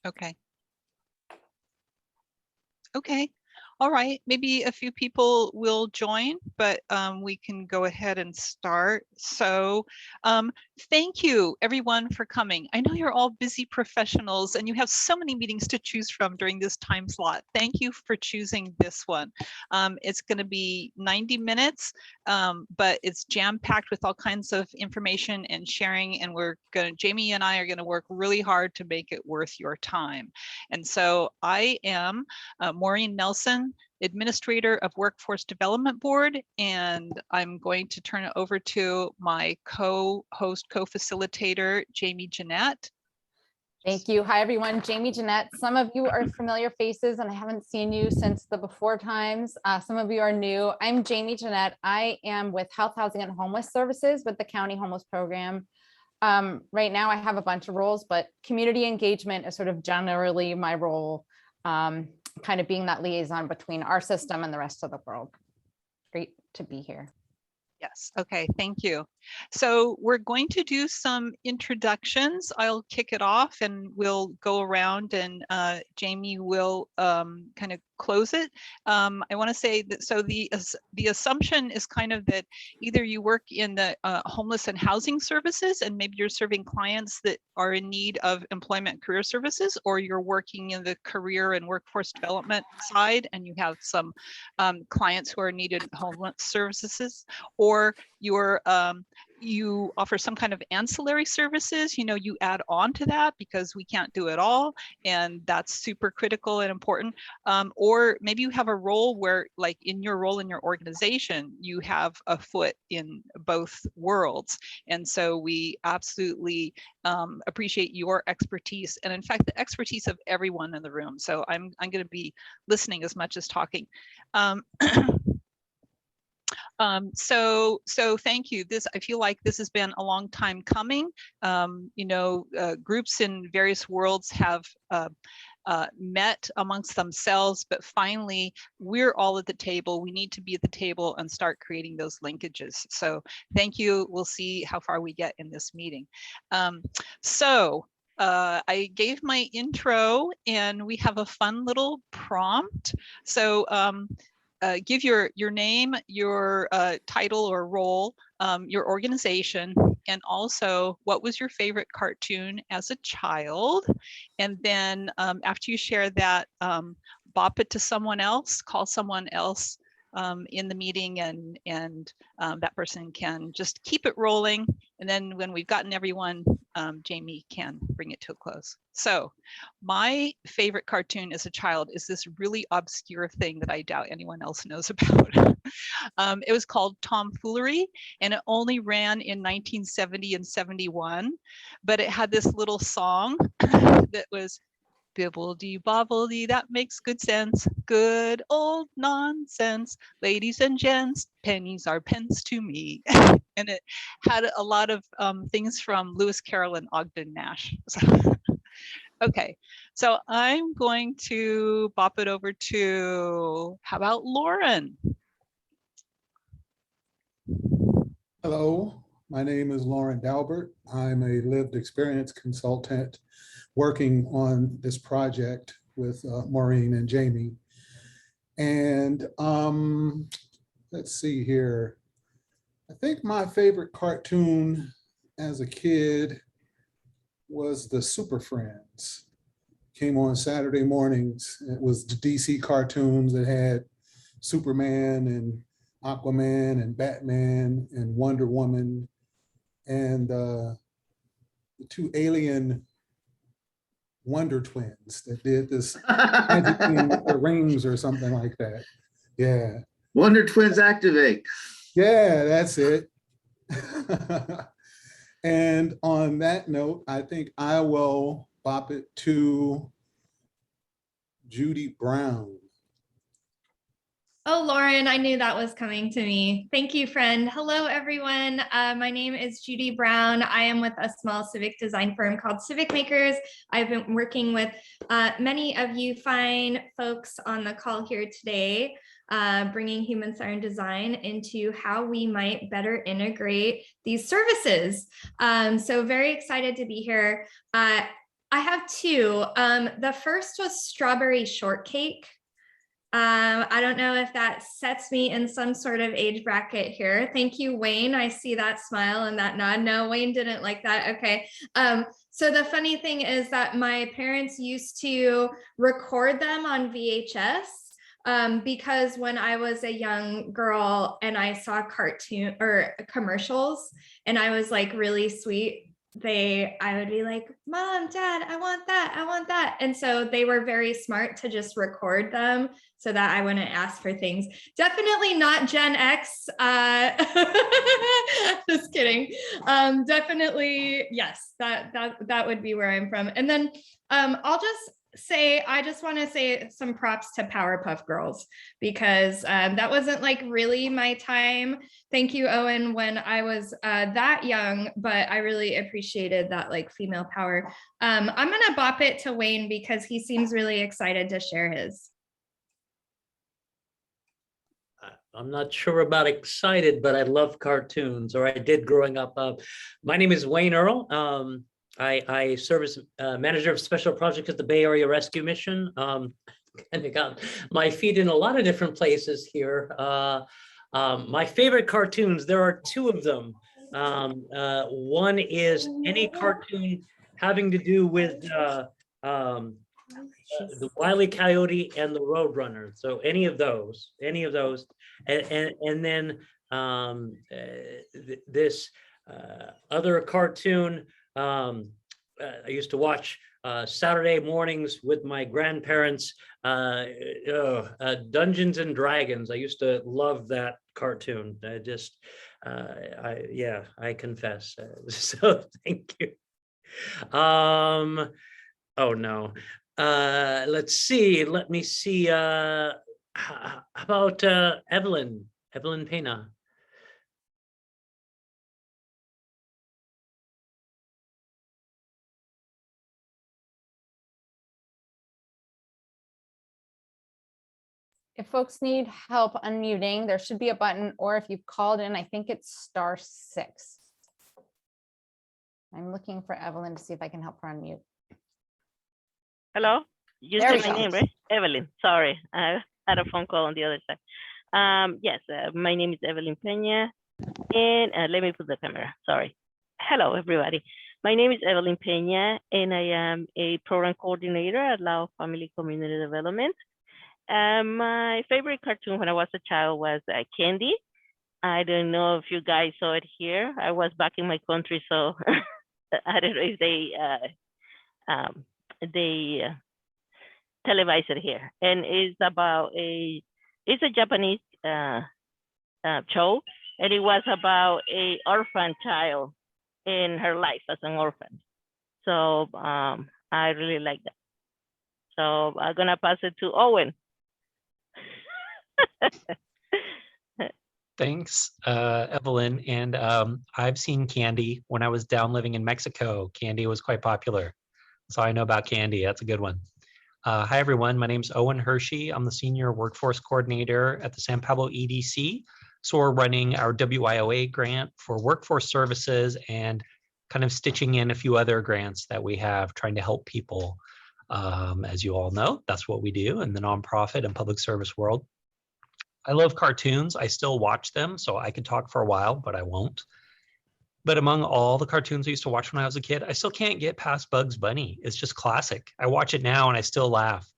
Okay. Okay. All right. Maybe a few people will join, but we can go ahead and start. So thank you everyone for coming. I know you're all busy professionals and you have so many meetings to choose from during this time slot. Thank you for choosing this one. It's going to be 90 minutes, but it's jam-packed with all kinds of information and sharing. And Jamie and I are going to work really hard to make it worth your time. And so I am Maureen Nelson, Administrator of Workforce Development Board, and I'm going to turn it over to my co-host, co-facilitator, Jamie Jeanette. Thank you. Hi, everyone. Jamie Jeanette. Some of you are familiar faces, and I haven't seen you since the before times. Some of you are new. I'm Jamie Jeanette. I am with Health, Housing, and Homeless Services with the County Homeless Program. Right now, I have a bunch of roles, but community engagement is sort of generally my role, kind of being that liaison between our system and the rest of the world. Great to be here. Yes. Okay. Thank you. So we're going to do some introductions. I'll kick it off and we'll go around and Jamie will kind of close it. I want to say that so the assumption is kind of that either you work in the homeless and housing services and maybe you're serving clients that are in need of employment career services, or you're working in the career and workforce development side and you have some clients who are needed homeless services, or you offer some kind of ancillary services, you add on to that because we can't do it all. And that's super critical and important. Or maybe you have a role where, like in your role in your organization, you have a foot in both worlds. And so we absolutely appreciate your expertise. And in fact, the expertise of everyone in the room. So I'm going to be listening as much as talking. So thank you. I feel like this has been a long time coming. Groups in various worlds have met amongst themselves, but finally we're all at the table. We need to be at the table and start creating those linkages. So thank you. We'll see how far we get in this meeting. I gave my intro and we have a fun little prompt. So give your name, your title or role, your organization, and also what was your favorite cartoon as a child. And then after you share that, bop it to someone else, call someone else in the meeting, and that person can just keep it rolling. And then when we've gotten everyone, Jamie can bring it to a close. So my favorite cartoon as a child is this really obscure thing that I doubt anyone else knows about. It was called Tomfoolery, and it only ran in 1970 and 71, but it had this little song that was bibbledy bobbledy, that makes good sense. Good old nonsense. Ladies and gents, pennies are pence to me. And it had a lot of things from Lewis Carroll and Ogden Nash. Okay, so I'm going to bop it over to, how about Lauren? Hello, my name is Lauren Dalbert. I'm a lived experience consultant working on this project with Maureen and Jamie. And let's see here. I think my favorite cartoon as a kid was the Super Friends. Came on Saturday mornings. It was the DC cartoons that had Superman and Aquaman and Batman and Wonder Woman and the two alien Wonder Twins that did this magic thing with the rings or something like that. Yeah. Wonder Twins activate. Yeah, that's it. And on that note, I think I will bop it to Judy Brown. Oh, Lauren, I knew that was coming to me. Thank you, friend. Hello, everyone. My name is Judy Brown. I am with a small civic design firm called Civic Makers. I've been working with many of you fine folks on the call here today, bringing human-centered design into how we might better integrate these services. So very excited to be here. I have two. The first was strawberry shortcake. I don't know if that sets me in some sort of age bracket here. Thank you, Wayne. I see that smile and that nod. No, Wayne didn't like that. Okay. So the funny thing is that my parents used to record them on VHS because when I was a young girl and I saw cartoon or commercials and I was like really sweet, I would be like, Mom, Dad, I want that, I want that. And so they were very smart to just record them so that I wouldn't ask for things. Definitely not Gen X. Just kidding. Definitely, yes, that would be where I'm from. And then I'll just say, I just want to say some props to Powerpuff Girls because that wasn't like really my time. Thank you, Owen, when I was that young, but I really appreciated that like female power. I'm gonna bop it to Wayne because he seems really excited to share his. I'm not sure about excited, but I love cartoons, or I did growing up. My name is Wayne Earl. I serve as manager of special projects at the Bay Area Rescue Mission. And I got my feet in a lot of different places here. My favorite cartoons, there are two of them. One is any cartoon having to do with the Wile E. Coyote and the Roadrunner. So any of those, and then this other cartoon. I used to watch Saturday mornings with my grandparents, Dungeons and Dragons. I used to love that cartoon. I confess. So thank you. Oh no. Let's see. Let me see. How about Evelyn Pena? If folks need help unmuting, there should be a button, or if you've called in, I think it's *6. I'm looking for Evelyn to see if I can help her unmute. Hello, you There said we my go. name, right? Evelyn, sorry, I had a phone call on the other side. Yes, my name is Evelyn Pena, and let me put the camera, sorry. Hello, everybody. My name is Evelyn Pena, and I am a program coordinator at Lao Family Community Development. My favorite cartoon when I was a child was Candy. I don't know if you guys saw it here. I was back in my country, so I don't know if they televised it here. And it's about it's a Japanese show, and it was about a orphan child in her life as an orphan. So I really like that. So I'm gonna pass it to Owen. Thanks, Evelyn. And I've seen Candy when I was down living in Mexico. Candy was quite popular. So I know about Candy. That's a good one. Hi, everyone. My name's Owen Hershey. I'm the Senior Workforce Coordinator at the San Pablo EDC. So we're running our WIOA grant for workforce services and kind of stitching in a few other grants that we have trying to help people. As you all know, that's what we do in the nonprofit and public service world. I love cartoons. I still watch them, so I could talk for a while, but I won't. But among all the cartoons I used to watch when I was a kid, I still can't get past Bugs Bunny. It's just classic. I watch it now and I still laugh.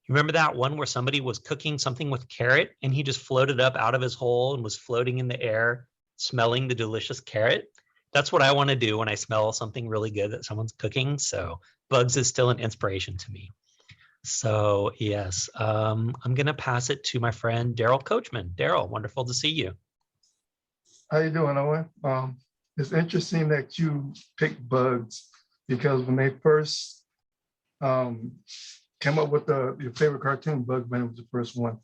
You remember that one where somebody was cooking something with carrot and he just floated up out of his hole and was floating in the air, smelling the delicious carrot? That's what I want to do when I smell something really good that someone's cooking. So Bugs is still an inspiration to me. So yes, I'm going to pass it to my friend, Daryl Coachman. Daryl, wonderful to see you. How you doing, Owen? It's interesting that you picked Bugs because when they first came up with your favorite cartoon, Bugs Bunny was the first one.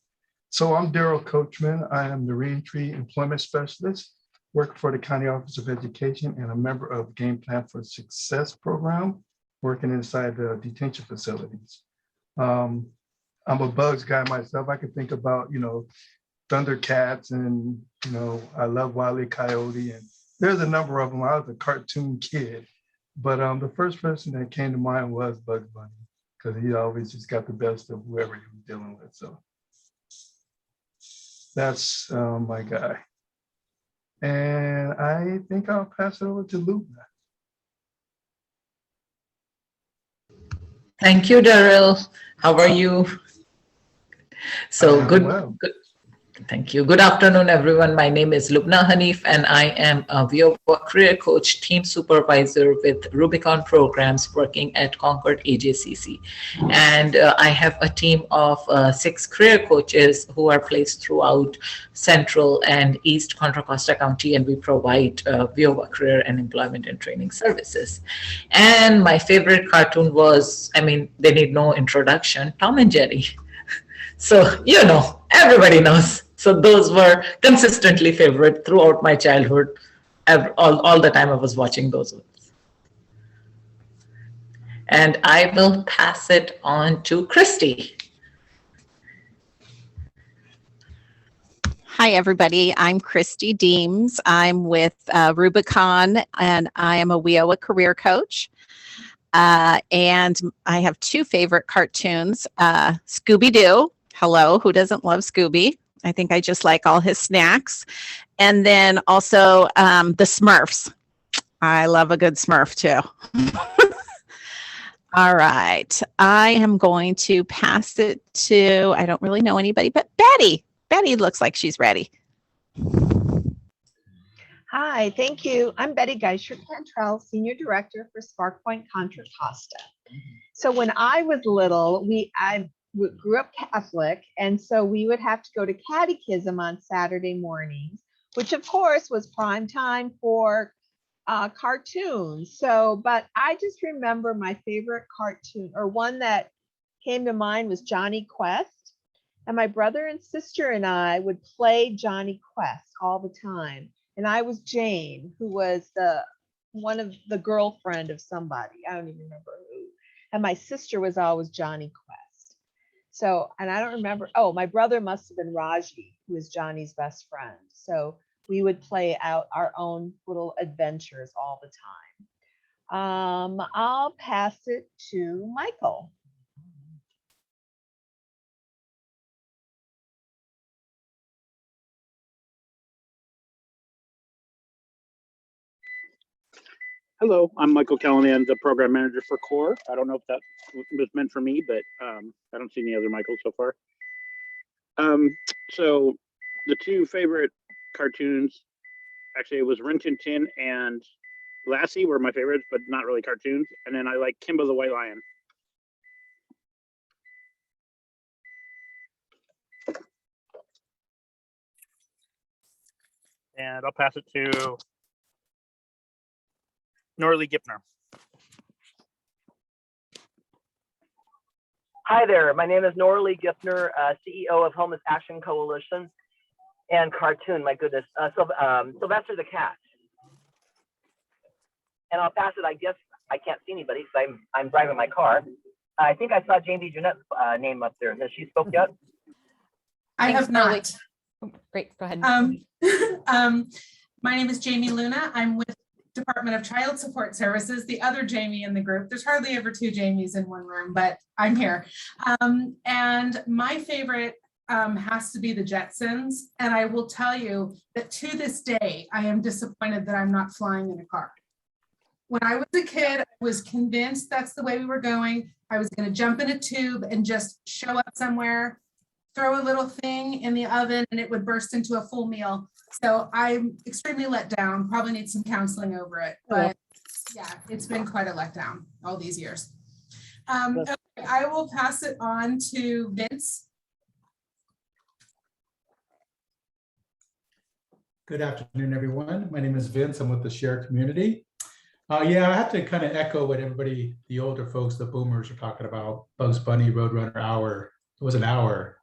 So I'm Daryl Coachman. I am the Reentry Employment Specialist, work for the County Office of Education and a member of Game Plan for Success program, working inside the detention facilities. I'm a Bugs guy myself. I can think about, Thundercats and, I love Wile E. Coyote. And there's a number of them. I was a cartoon kid, But the first person that came to mind was Bugs Bunny, because he always just got the best of whoever he was dealing with. So that's my guy. And I think I'll pass it over to Luna. Thank you, Daryl. How are you? So good. Well. Thank you. Good afternoon, everyone. My name is Lubna Hanif, and I am a Viova career coach, team supervisor with Rubicon programs working at Concord AJCC. And I have a team of 6 career coaches who are placed throughout Central and East Contra Costa County, and we provide Viova career and employment and training services. And my favorite cartoon was, I mean, they need no introduction, Tom and Jerry. So, you know, everybody knows. So those were consistently favorite throughout my childhood. All the time I was watching those ones. And I will pass it on to Christy. Hi, everybody. I'm Christy Deems. I'm with Rubicon, and I am a WIOA career coach. And I have 2 favorite cartoons, Scooby-Doo. Hello, who doesn't love Scooby? I think I just like all his snacks. And then also the Smurfs. I love a good Smurf too. All right. I am going to pass it to, I don't really know anybody, but Betty. Betty looks like she's ready. Hi, thank you. I'm Betty Geister Cantrell, Senior Director for SparkPoint Contra Costa. So when I was little, I grew up Catholic, and so we would have to go to catechism on Saturday mornings, which of course was prime time for cartoons. So, but I just remember my favorite cartoon, or one that came to mind, was Johnny Quest. And my brother and sister and I would play Johnny Quest all the time. And I was Jane, who was one of the girlfriend of somebody. I don't even remember who. And my sister was always Johnny Quest. So, and I don't remember, oh, my brother must have been Raji, who was Johnny's best friend. So we would play out our own little adventures all the time. I'll pass it to Michael. Hello, I'm Michael Callahan, the program manager for CORE. I don't know if that was meant for me, but I don't see any other Michaels so far. So the 2 favorite cartoons, actually it was Rin Tin Tin and Lassie were my favorites, but not really cartoons. And then I like Kimba the White Lion. And I'll pass it to Norley Gipner. Hi there, my name is Norley Gipner, CEO of Homeless Action Coalition and cartoon, my goodness, Sylvester the Cat. And I'll pass it, I guess I can't see anybody because I'm driving my car. I think I saw Jamie Jeanette's name up there. Has she spoke yet? I have not. Great, go ahead. My name is Jamie Luna. I'm with Department of Child Support Services, the other Jamie in the group. There's hardly ever 2 Jamies in one room, but I'm here. And my favorite has to be the Jetsons. And I will tell you that to this day, I am disappointed that I'm not flying in a car. When I was a kid, I was convinced that's the way we were going. I was going to jump in a tube and just show up somewhere, throw a little thing in the oven, and it would burst into a full meal. So I'm extremely let down, probably need some counseling over it, but yeah, it's been quite a letdown all these years. Okay, I will pass it on to Vince. Good afternoon, everyone. My name is Vince. I'm with the Share community. Yeah, I have to kind of echo what everybody, the older folks, the boomers are talking about. Bugs Bunny, Roadrunner Hour. It was an hour.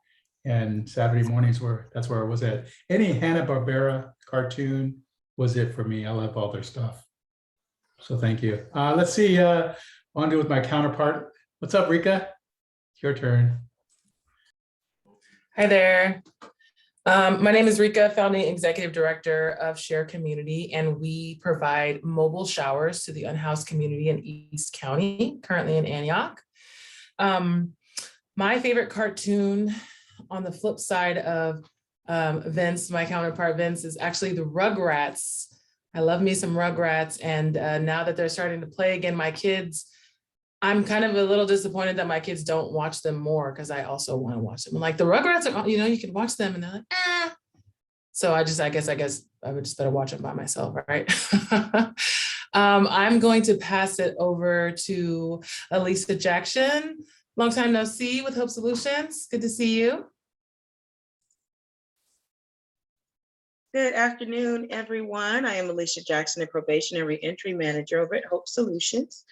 And Saturday mornings that's where I was at. Any Hanna-Barbera cartoon was it for me. I love all their stuff. So thank you. Let's see, on to with my counterpart. What's up, Rika? It's your turn. Hi there. My name is Rika, founding executive director of Share Community, and we provide mobile showers to the unhoused community in East County, currently in Antioch. My favorite cartoon on the flip side of Vince, my counterpart Vince, is actually the Rugrats. I love me some Rugrats, and now that they're starting to play again, my kids, I'm kind of a little disappointed that my kids don't watch them more because I also want to watch them. like the Rugrats are, you can watch them, and they're like, ah. So I guess I would just better watch it by myself, right? I'm going to pass it over to Alicia Jackson. Long time no see with Hope Solutions. Good to see you. Good afternoon, everyone. I am Alicia Jackson, a probation and reentry manager over at Hope Solutions.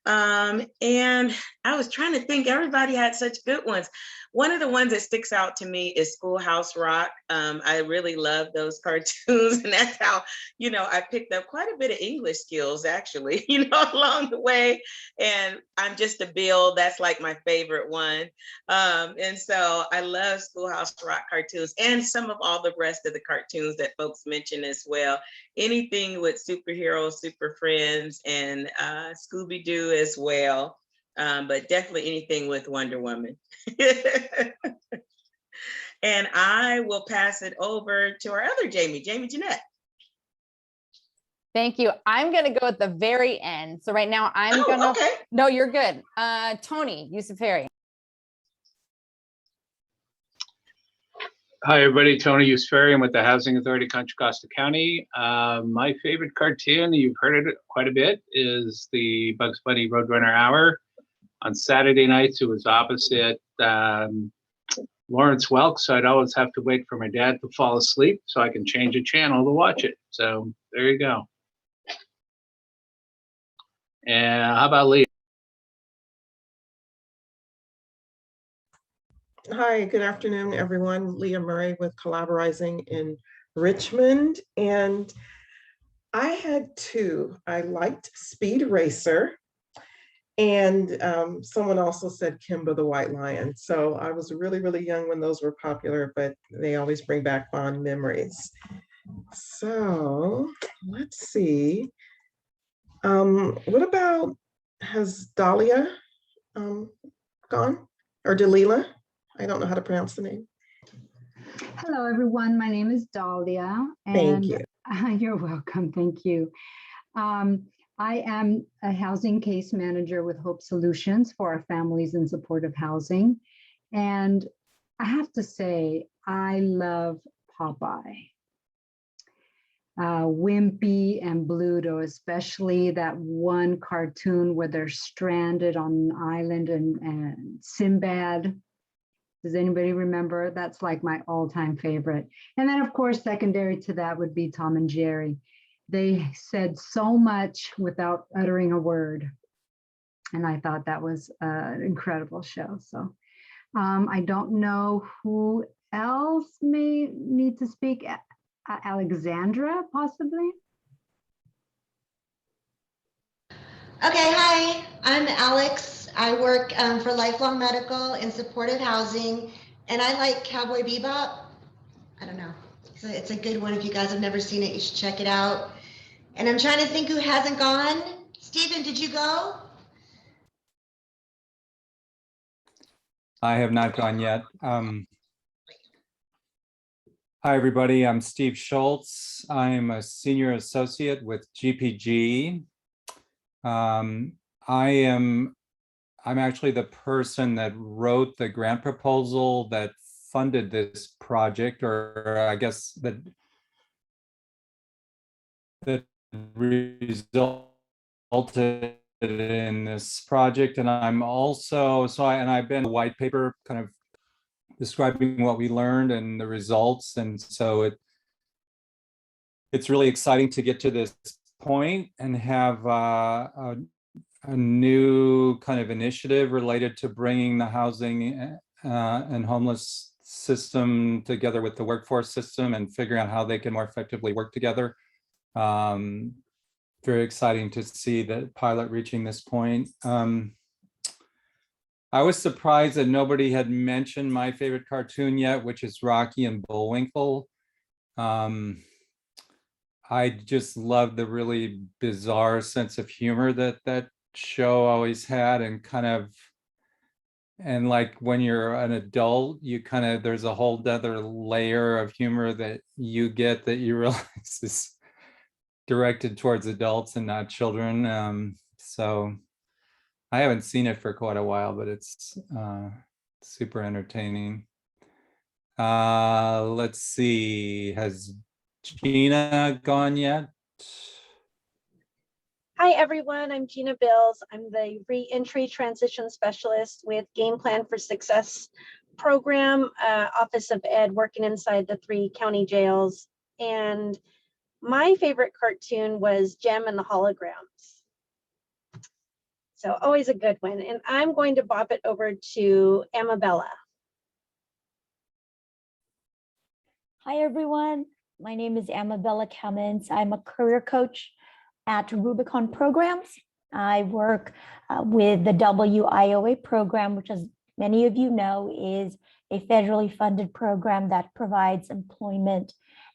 And I was trying to think, everybody had such good ones. One of the ones that sticks out to me is Schoolhouse Rock. I really love those cartoons, and that's how, I picked up quite a bit of English skills actually, along the way. And I'm just a Bill, that's like my favorite one. And so I love Schoolhouse Rock cartoons and some of all the rest of the cartoons that folks mentioned as well. Anything with superheroes, super friends, and Scooby-Doo as well. But definitely anything with Wonder Woman. And I will pass it over to our other Jamie Jeanette. Thank you. I'm going to go at the very end. So right now I'm okay. No, you're good. Tony Yusufari. Hi, everybody. Tony Yusufari. I'm with the Housing Authority, Contra Costa County. My favorite cartoon, you've heard it quite a bit, is the Bugs Bunny Roadrunner Hour. On Saturday nights, it was opposite Lawrence Welk, so I'd always have to wait for my dad to fall asleep so I can change a channel to watch it. So there you go. And how about Lee? Hi, good afternoon, everyone. Leah Murray with Collaborizing in Richmond. And I had two. I liked Speed Racer. And someone also said Kimba the White Lion. So I was really, really young when those were popular, but they always bring back fond memories. So let's see. What about, has Dahlia gone? Or Dalila? I don't know how to pronounce the name. Hello, everyone. My name is Dahlia. Thank you. You're welcome. Thank you. I am a housing case manager with Hope Solutions for our families in supportive housing. And I have to say, I love Popeye. Wimpy and Bluto, especially that one cartoon where they're stranded on an island and Sinbad. Does anybody remember? That's like my all-time favorite. And then of course, secondary to that would be Tom and Jerry. They said so much without uttering a word. And I thought that was an incredible show. So I don't know who else may need to speak. Alexandra, possibly? Okay, hi, I'm Alex. I work for Lifelong Medical in supportive housing, and I like Cowboy Bebop. I don't know. It's a good one. If you guys have never seen it, you should check it out. And I'm trying to think who hasn't gone. Stephen, did you go? I have not gone yet. Hi, everybody. I'm Steve Schultz. I'm a senior associate with GPG. I'm actually the person that wrote the grant proposal that funded this project, or I guess that resulted in this project. And I'm also, I've been a white paper kind of describing what we learned and the results. And so it's really exciting to get to this point and have a new kind of initiative related to bringing the housing and homeless system together with the workforce system and figuring out how they can more effectively work together. Very exciting to see the pilot reaching this point. I was surprised that nobody had mentioned my favorite cartoon yet, which is Rocky and Bullwinkle. I just love the really bizarre sense of humor that that show always had, and like when you're an adult, you there's a whole other layer of humor that you get that you realize is directed towards adults and not children. So I haven't seen it for quite a while, but it's super entertaining. Let's see, has Gina gone yet? Hi, everyone. I'm Gina Bills. I'm the Reentry Transition Specialist with Game Plan for Success program, Office of Ed, working inside the 3 county jails. And my favorite cartoon was Gem and the Holograms. So always a good one. And I'm going to bop it over to Amabella. Hi, everyone. My name is Amabella Cummins. I'm a career coach at Rubicon Programs. I work with the WIOA program, which, as many of you know, is a federally funded program that provides employment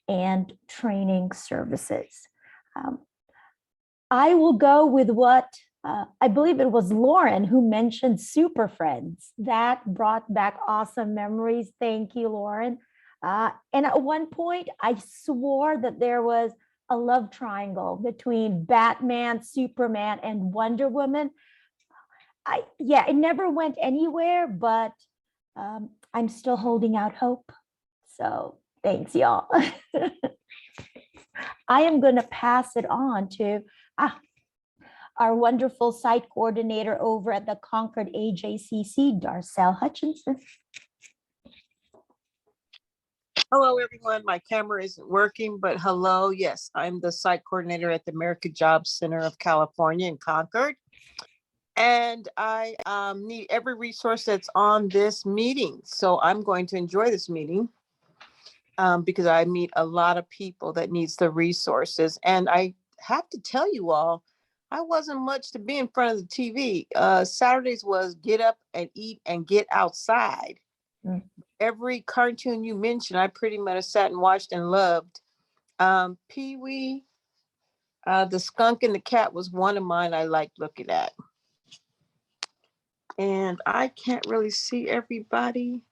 and training services. I will go with what I believe it was Lauren who mentioned Super Friends. That brought back awesome memories. Thank you, Lauren. And at one point, I swore that there was a love triangle between Batman, Superman, and Wonder Woman. It never went anywhere, but I'm still holding out hope. So thanks, y'all. I am going to pass it on to our wonderful site coordinator over at the Concord AJCC, Darcel Hutchinson. Hello, everyone. My camera isn't working, but hello. Yes, I'm the site coordinator at the American Jobs Center of California in Concord. And I need every resource that's on this meeting. So I'm going to enjoy this meeting because I meet a lot of people that needs the resources. And I have to tell you all, I wasn't much to be in front of the TV. Saturdays was get up and eat and get outside. Every cartoon you mentioned, I pretty much sat and watched and loved. Pee-wee, the skunk and the cat was one of mine I liked looking at. And I can't really see everybody.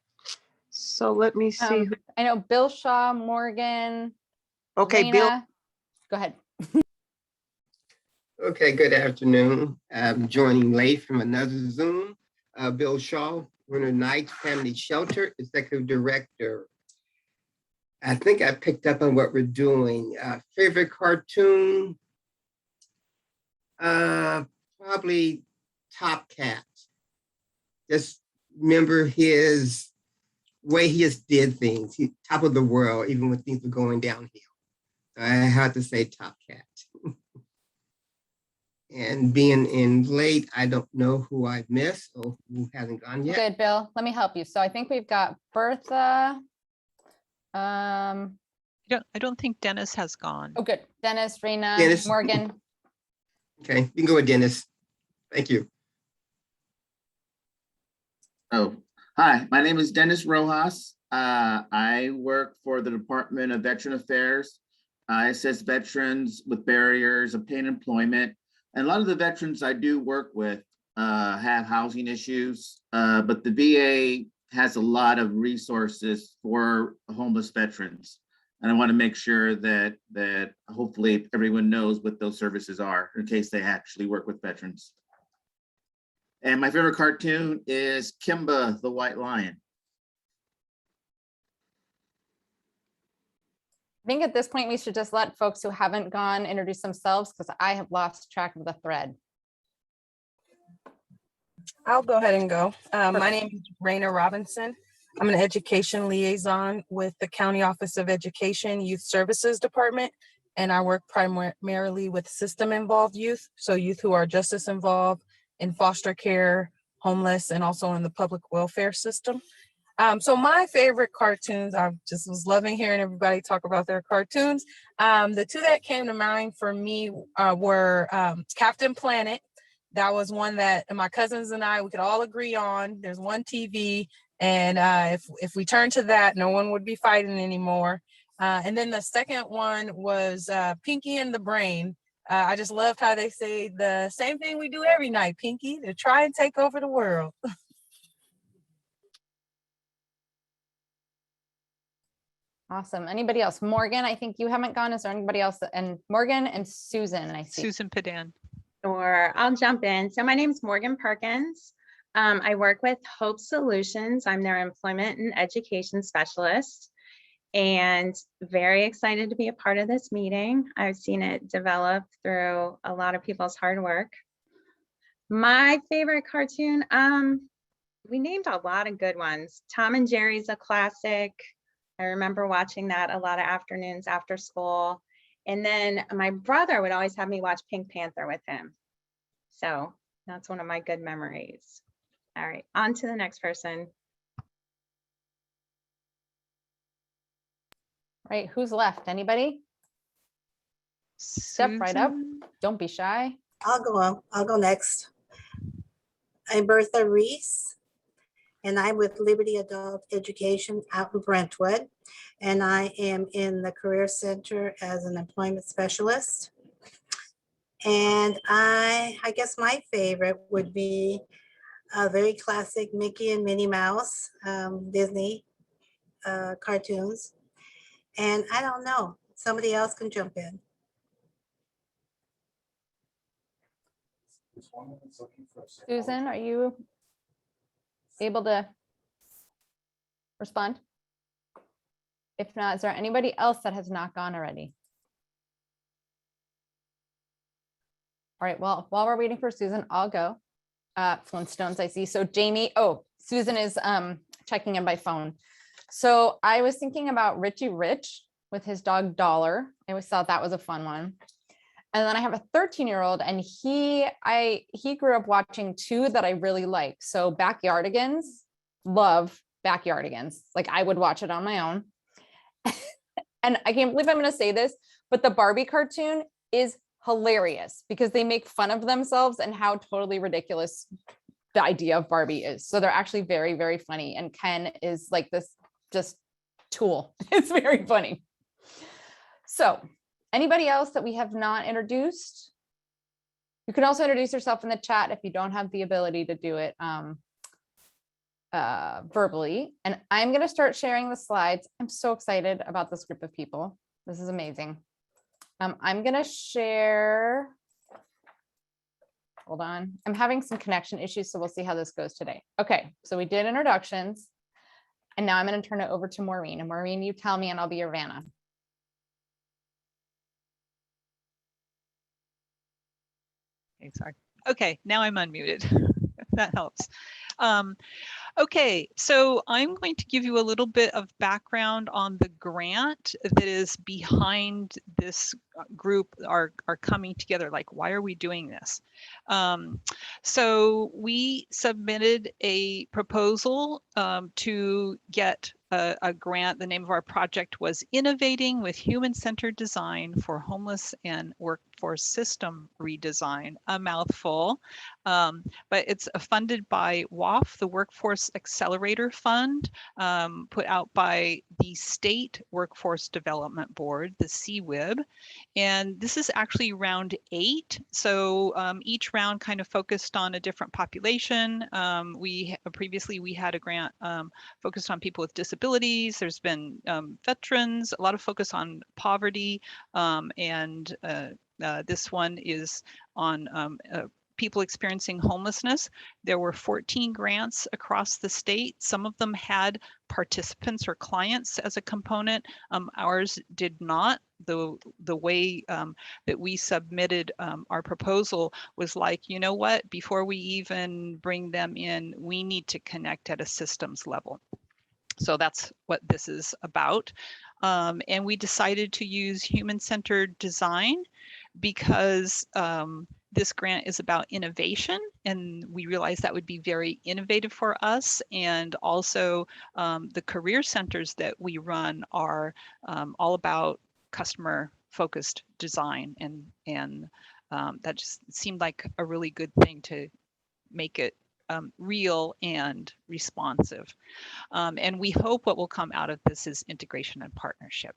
So let me see. I know Bill Shaw, Morgan. Okay, Lena. Bill. Go ahead. Okay, good afternoon. I'm joining late from another Zoom. Bill Shaw, Winter Nights Family Shelter, Executive Director. I think I picked up on what we're doing. Favorite cartoon? Probably Top Cat. Just remember his way he just did things. He's top of the world, even when things were going downhill. So I have to say Top Cat. And being in late, I don't know who I missed or who hasn't gone yet. Good, Bill. Let me help you. So I think we've got Bertha. I don't think Dennis has gone. Oh, good. Dennis, Rena, Dennis. Morgan. Okay, you can go with Dennis. Thank you. Oh, hi, my name is Dennis Rojas. I work for the Department of Veteran Affairs. I assist veterans with barriers, obtain employment. And a lot of the veterans I do work with have housing issues, but the VA has a lot of resources for homeless veterans. And I want to make sure that hopefully everyone knows what those services are in case they actually work with veterans. And my favorite cartoon is Kimba the White Lion. I think at this point, we should just let folks who haven't gone introduce themselves because I have lost track of the thread. I'll go ahead and go. My name is Raina Robinson. I'm an education liaison with the County Office of Education Youth Services Department, and I work primarily with system-involved youth, so youth who are justice involved, in foster care, homeless, and also in the public welfare system. So my favorite cartoons, I just was loving hearing everybody talk about their cartoons. The two that came to mind for me were Captain Planet that was one that my cousins and I, we could all agree on. There's one TV, and if we turn to that, no one would be fighting anymore. And then the second one was Pinky and the Brain. I just loved how they say the same thing we do every night, Pinky, to try and take over the world. Awesome. Anybody else? Morgan, I think you haven't gone. Is there anybody else? And Morgan and Susan, I see. Susan Padan. Sure, I'll jump in. So my name is Morgan Perkins. I work with Hope Solutions. I'm their employment and education specialist, and very excited to be a part of this meeting. I've seen it develop through a lot of people's hard work. My favorite cartoon, we named a lot of good ones. Tom and Jerry's a classic. I remember watching that a lot of afternoons after school. And then my brother would always have me watch Pink Panther with him. So that's one of my good memories. All right, on to the next person. Right, who's left? Anybody? Step right up. Don't be shy. I'll go next. I'm Bertha Reese, and I'm with Liberty Adult Education out in Brentwood, and I am in the Career Center as an employment specialist. And I guess my favorite would be a very classic Mickey and Minnie Mouse, Disney cartoons. And I don't know, somebody else can jump in. Susan, are you able to respond? If not, is there anybody else that has not gone already? All right, well, while we're waiting for Susan, I'll go. Flintstones, I see. So Jamie, oh, Susan is checking in by phone. So I was thinking about Richie Rich with his dog Dollar. I always thought that was a fun one. And then I have a 13-year-old, and he grew up watching two that I really like. So Backyardigans, love Backyardigans. Like I would watch it on my own. And I can't believe I'm going to say this, but the Barbie cartoon is hilarious because they make fun of themselves and how totally ridiculous the idea of Barbie is. So they're actually very, very funny. And Ken is like this just tool. It's very funny. So anybody else that we have not introduced? You can also introduce yourself in the chat if you don't have the ability to do it verbally. And I'm going to start sharing the slides. I'm so excited about this group of people. This is amazing. I'm going to share. Hold on. I'm having some connection issues, so we'll see how this goes today. Okay, so we did introductions. And now I'm going to turn it over to Maureen. And Maureen, you tell me and I'll be your Vanna. Okay, sorry. Okay, now I'm unmuted. That helps. Okay, so I'm going to give you a little bit of background on the grant that is behind this group are coming together. Like, why are we doing this? So we submitted a proposal to get a grant. The name of our project was Innovating with Human-Centered Design for Homeless and Workforce System Redesign, a mouthful, but it's funded by WAF, the Workforce Accelerator Fund, put out by the State Workforce Development Board, the CWIB. And this is actually round 8. So each round kind of focused on a different population. Previously we had a grant focused on people with disabilities. There's been veterans, a lot of focus on poverty, and this one is on people experiencing homelessness. There were 14 grants across the state. Some of them had participants or clients as a component. Ours did not. The way that we submitted our proposal was like, you know what, before we even bring them in, we need to connect at a systems level. So that's what this is about. And we decided to use human-centered design because this grant is about innovation, and we realized that would be very innovative for us. And also the career centers that we run are all about customer focused design and that just seemed like a really good thing to make it real and responsive. And we hope what will come out of this is integration and partnership.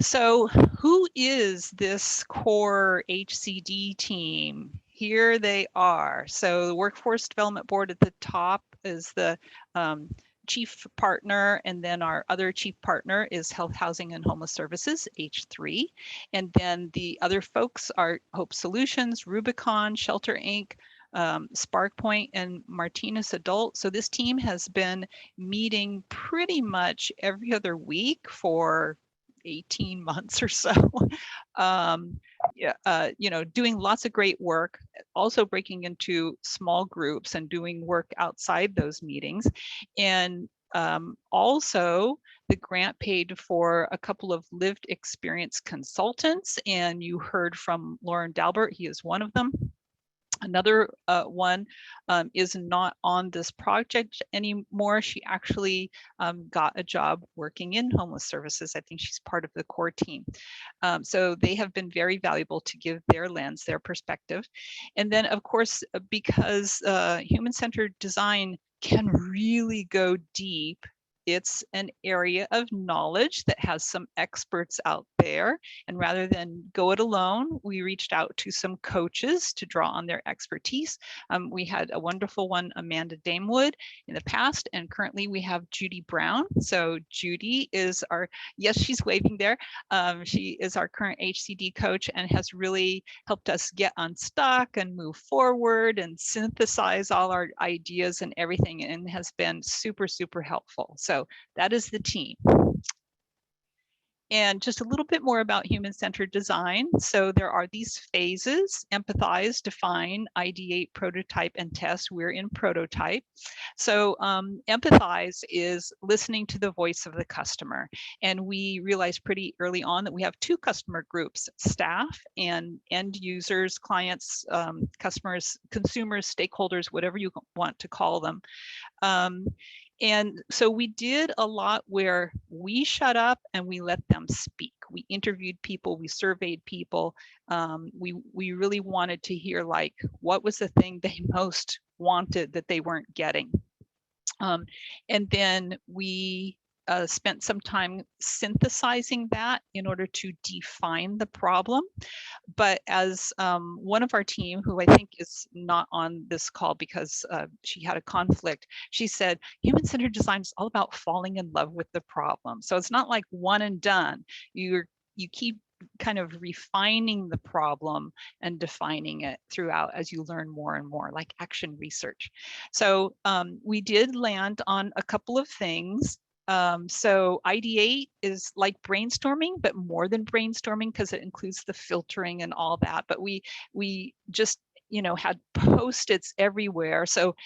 So who is this core HCD team? Here they are. So the Workforce Development Board at the top is the chief partner, and then our other chief partner is Health, Housing, and Homeless Services, H3. And then the other folks are Hope Solutions, Rubicon, Shelter Inc., SparkPoint, and Martinez Adult. So this team has been meeting pretty much every other week for 18 months or so. Doing lots of great work, also breaking into small groups and doing work outside those meetings. And also the grant paid for a couple of lived experience consultants, and you heard from Lauren Dalbert, he is one of them. Another one is not on this project anymore. She actually got a job working in homeless services. I think she's part of the core team. So they have been very valuable to give their lens, their perspective. And then of course, because human-centered design can really go deep, it's an area of knowledge that has some experts out there. And rather than go it alone, we reached out to some coaches to draw on their expertise. We had a wonderful one, Amanda Damewood, in the past, and currently we have Judy Brown. So Judy is our, yes, she's waving there. She is our current HCD coach and has really helped us get unstuck and move forward and synthesize all our ideas and everything, and has been super, super helpful. So that is the team. And just a little bit more about human-centered design. So there are these phases: empathize, define, ideate, prototype, and test. We're in prototype. So empathize is listening to the voice of the customer. And we realized pretty early on that we have two customer groups: staff and end users, clients, customers, consumers, stakeholders, whatever you want to call them. And so we did a lot where we shut up and we let them speak. We interviewed people, we surveyed people. We really wanted to hear, like, what was the thing they most wanted that they weren't getting. And then we spent some time synthesizing that in order to define the problem. But as one of our team, who I think is not on this call because she had a conflict, she said, human-centered design is all about falling in love with the problem. So it's not like one and done. You keep kind of refining the problem and defining it throughout as you learn more and more, like action research. So we did land on a couple of things. So ideate is like brainstorming, but more than brainstorming because it includes the filtering and all that. But we just, had Post-its everywhere. So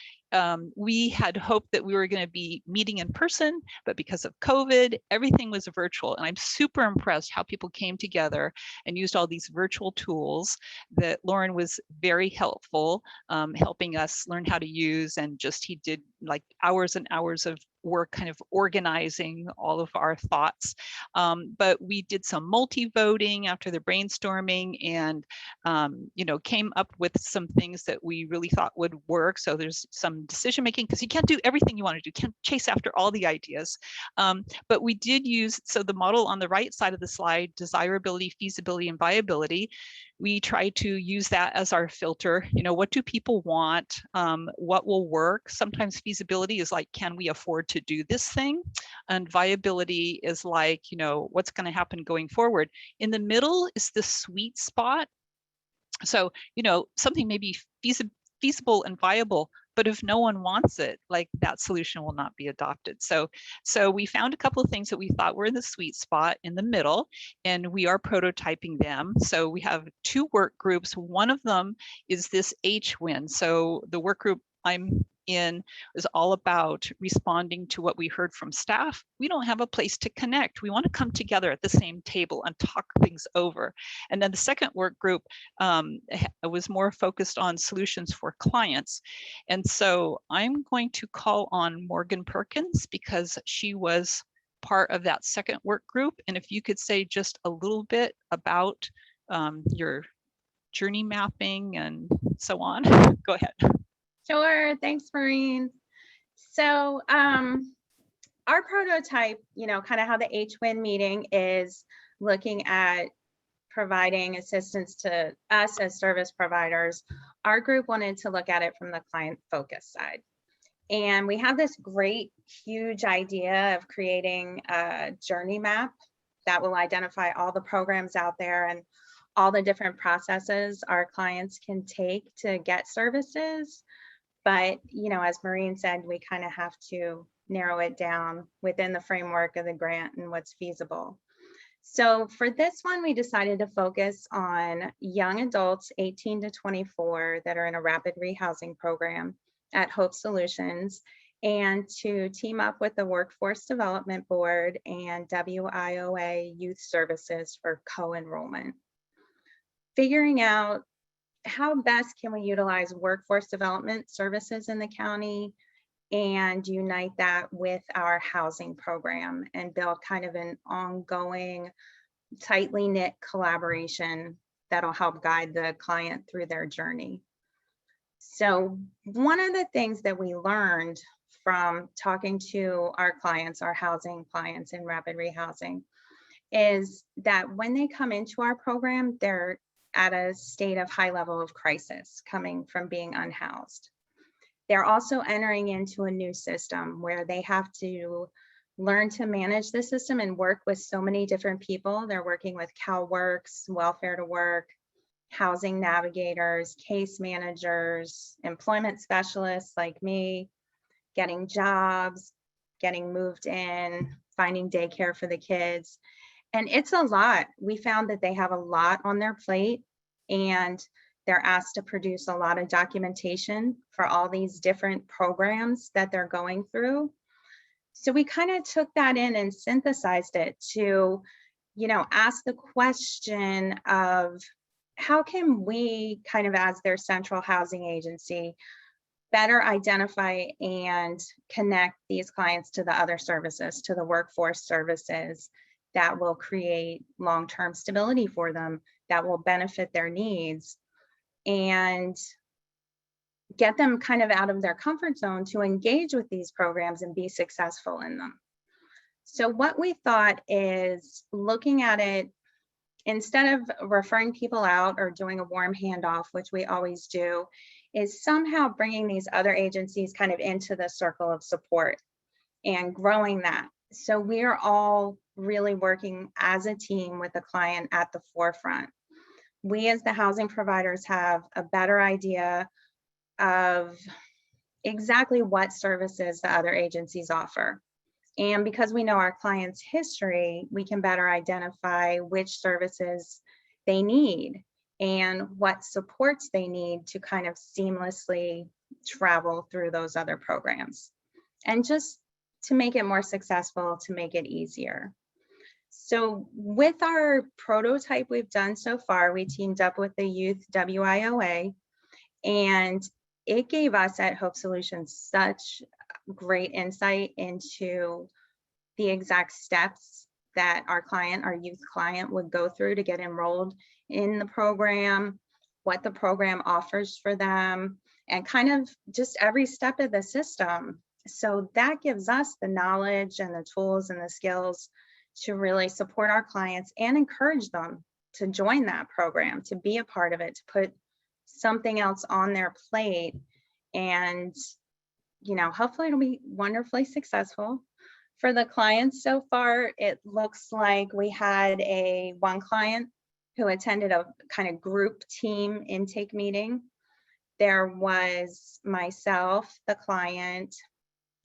we had hoped that we were going to be meeting in person, but because of COVID, everything was virtual. And I'm super impressed how people came together and used all these virtual tools that Lauren was very helpful, helping us learn how to use. And just, he did like hours and hours of work kind of organizing all of our thoughts. But we did some multi-voting after the brainstorming and, came up with some things that we really thought would work. So there's some decision-making, because you can't do everything you want to do, can't chase after all the ideas. But we did use, so the model on the right side of the slide, desirability, feasibility, and viability, we try to use that as our filter. What do people want? What will work? Sometimes feasibility is like, can we afford to do this thing? And viability is like, what's going to happen going forward? In the middle is the sweet spot. So, something may be feasible and viable, but if no one wants it, like, that solution will not be adopted. So we found a couple of things that we thought were in the sweet spot in the middle, and we are prototyping them. So we have two work groups. One of them is this HWIN. So the work group I'm in is all about responding to what we heard from staff. We don't have a place to connect. We want to come together at the same table and talk things over. And then the second work group was more focused on solutions for clients. And so I'm going to call on Morgan Perkins because she was part of that second work group. And if you could say just a little bit about your journey mapping and so on. Go ahead. Sure, thanks, Maureen. So our prototype, kind of how the HWIN meeting is looking at providing assistance to us as service providers. Our group wanted to look at it from the client focus side. And we have this great, huge idea of creating a journey map that will identify all the programs out there and all the different processes our clients can take to get services. But, as Maureen said, we kind of have to narrow it down within the framework of the grant and what's feasible. So for this one, we decided to focus on young adults 18 to 24 that are in a rapid rehousing program at Hope Solutions, and to team up with the Workforce Development Board and WIOA Youth Services for co-enrollment. Figuring out how best can we utilize workforce development services in the county and unite that with our housing program and build kind of an ongoing, tightly knit collaboration that'll help guide the client through their journey. So one of the things that we learned from talking to our clients, our housing clients in rapid rehousing, is that when they come into our program, they're at a state of high level of crisis coming from being unhoused. They're also entering into a new system where they have to learn to manage the system and work with so many different people. They're working with CalWorks, Welfare to Work, housing navigators, case managers, employment specialists like me, getting jobs, getting moved in, finding daycare for the kids. And it's a lot. We found that they have a lot on their plate and they're asked to produce a lot of documentation for all these different programs that they're going through. So we kind of took that in and synthesized it to, ask the question of how can we kind of, as their central housing agency, better identify and connect these clients to the other services, to the workforce services that will create long-term stability for them, that will benefit their needs, and get them kind of out of their comfort zone to engage with these programs and be successful in them. So what we thought is looking at it, instead of referring people out or doing a warm handoff, which we always do, is somehow bringing these other agencies kind of into the circle of support and growing that. So we are all really working as a team with the client at the forefront. We as the housing providers have a better idea of exactly what services the other agencies offer. And because we know our client's history, we can better identify which services they need and what supports they need to kind of seamlessly travel through those other programs. And just to make it more successful, to make it easier. So with our prototype we've done so far, we teamed up with the Youth WIOA, and it gave us at Hope Solutions such great insight into the exact steps that our youth client would go through to get enrolled in the program, what the program offers for them, and kind of just every step of the system. So that gives us the knowledge and the tools and the skills to really support our clients and encourage them to join that program, to be a part of it, to put something else on their plate. And, hopefully it'll be wonderfully successful. For the clients so far, it looks like we had one client who attended a kind of group team intake meeting. There was myself, the client,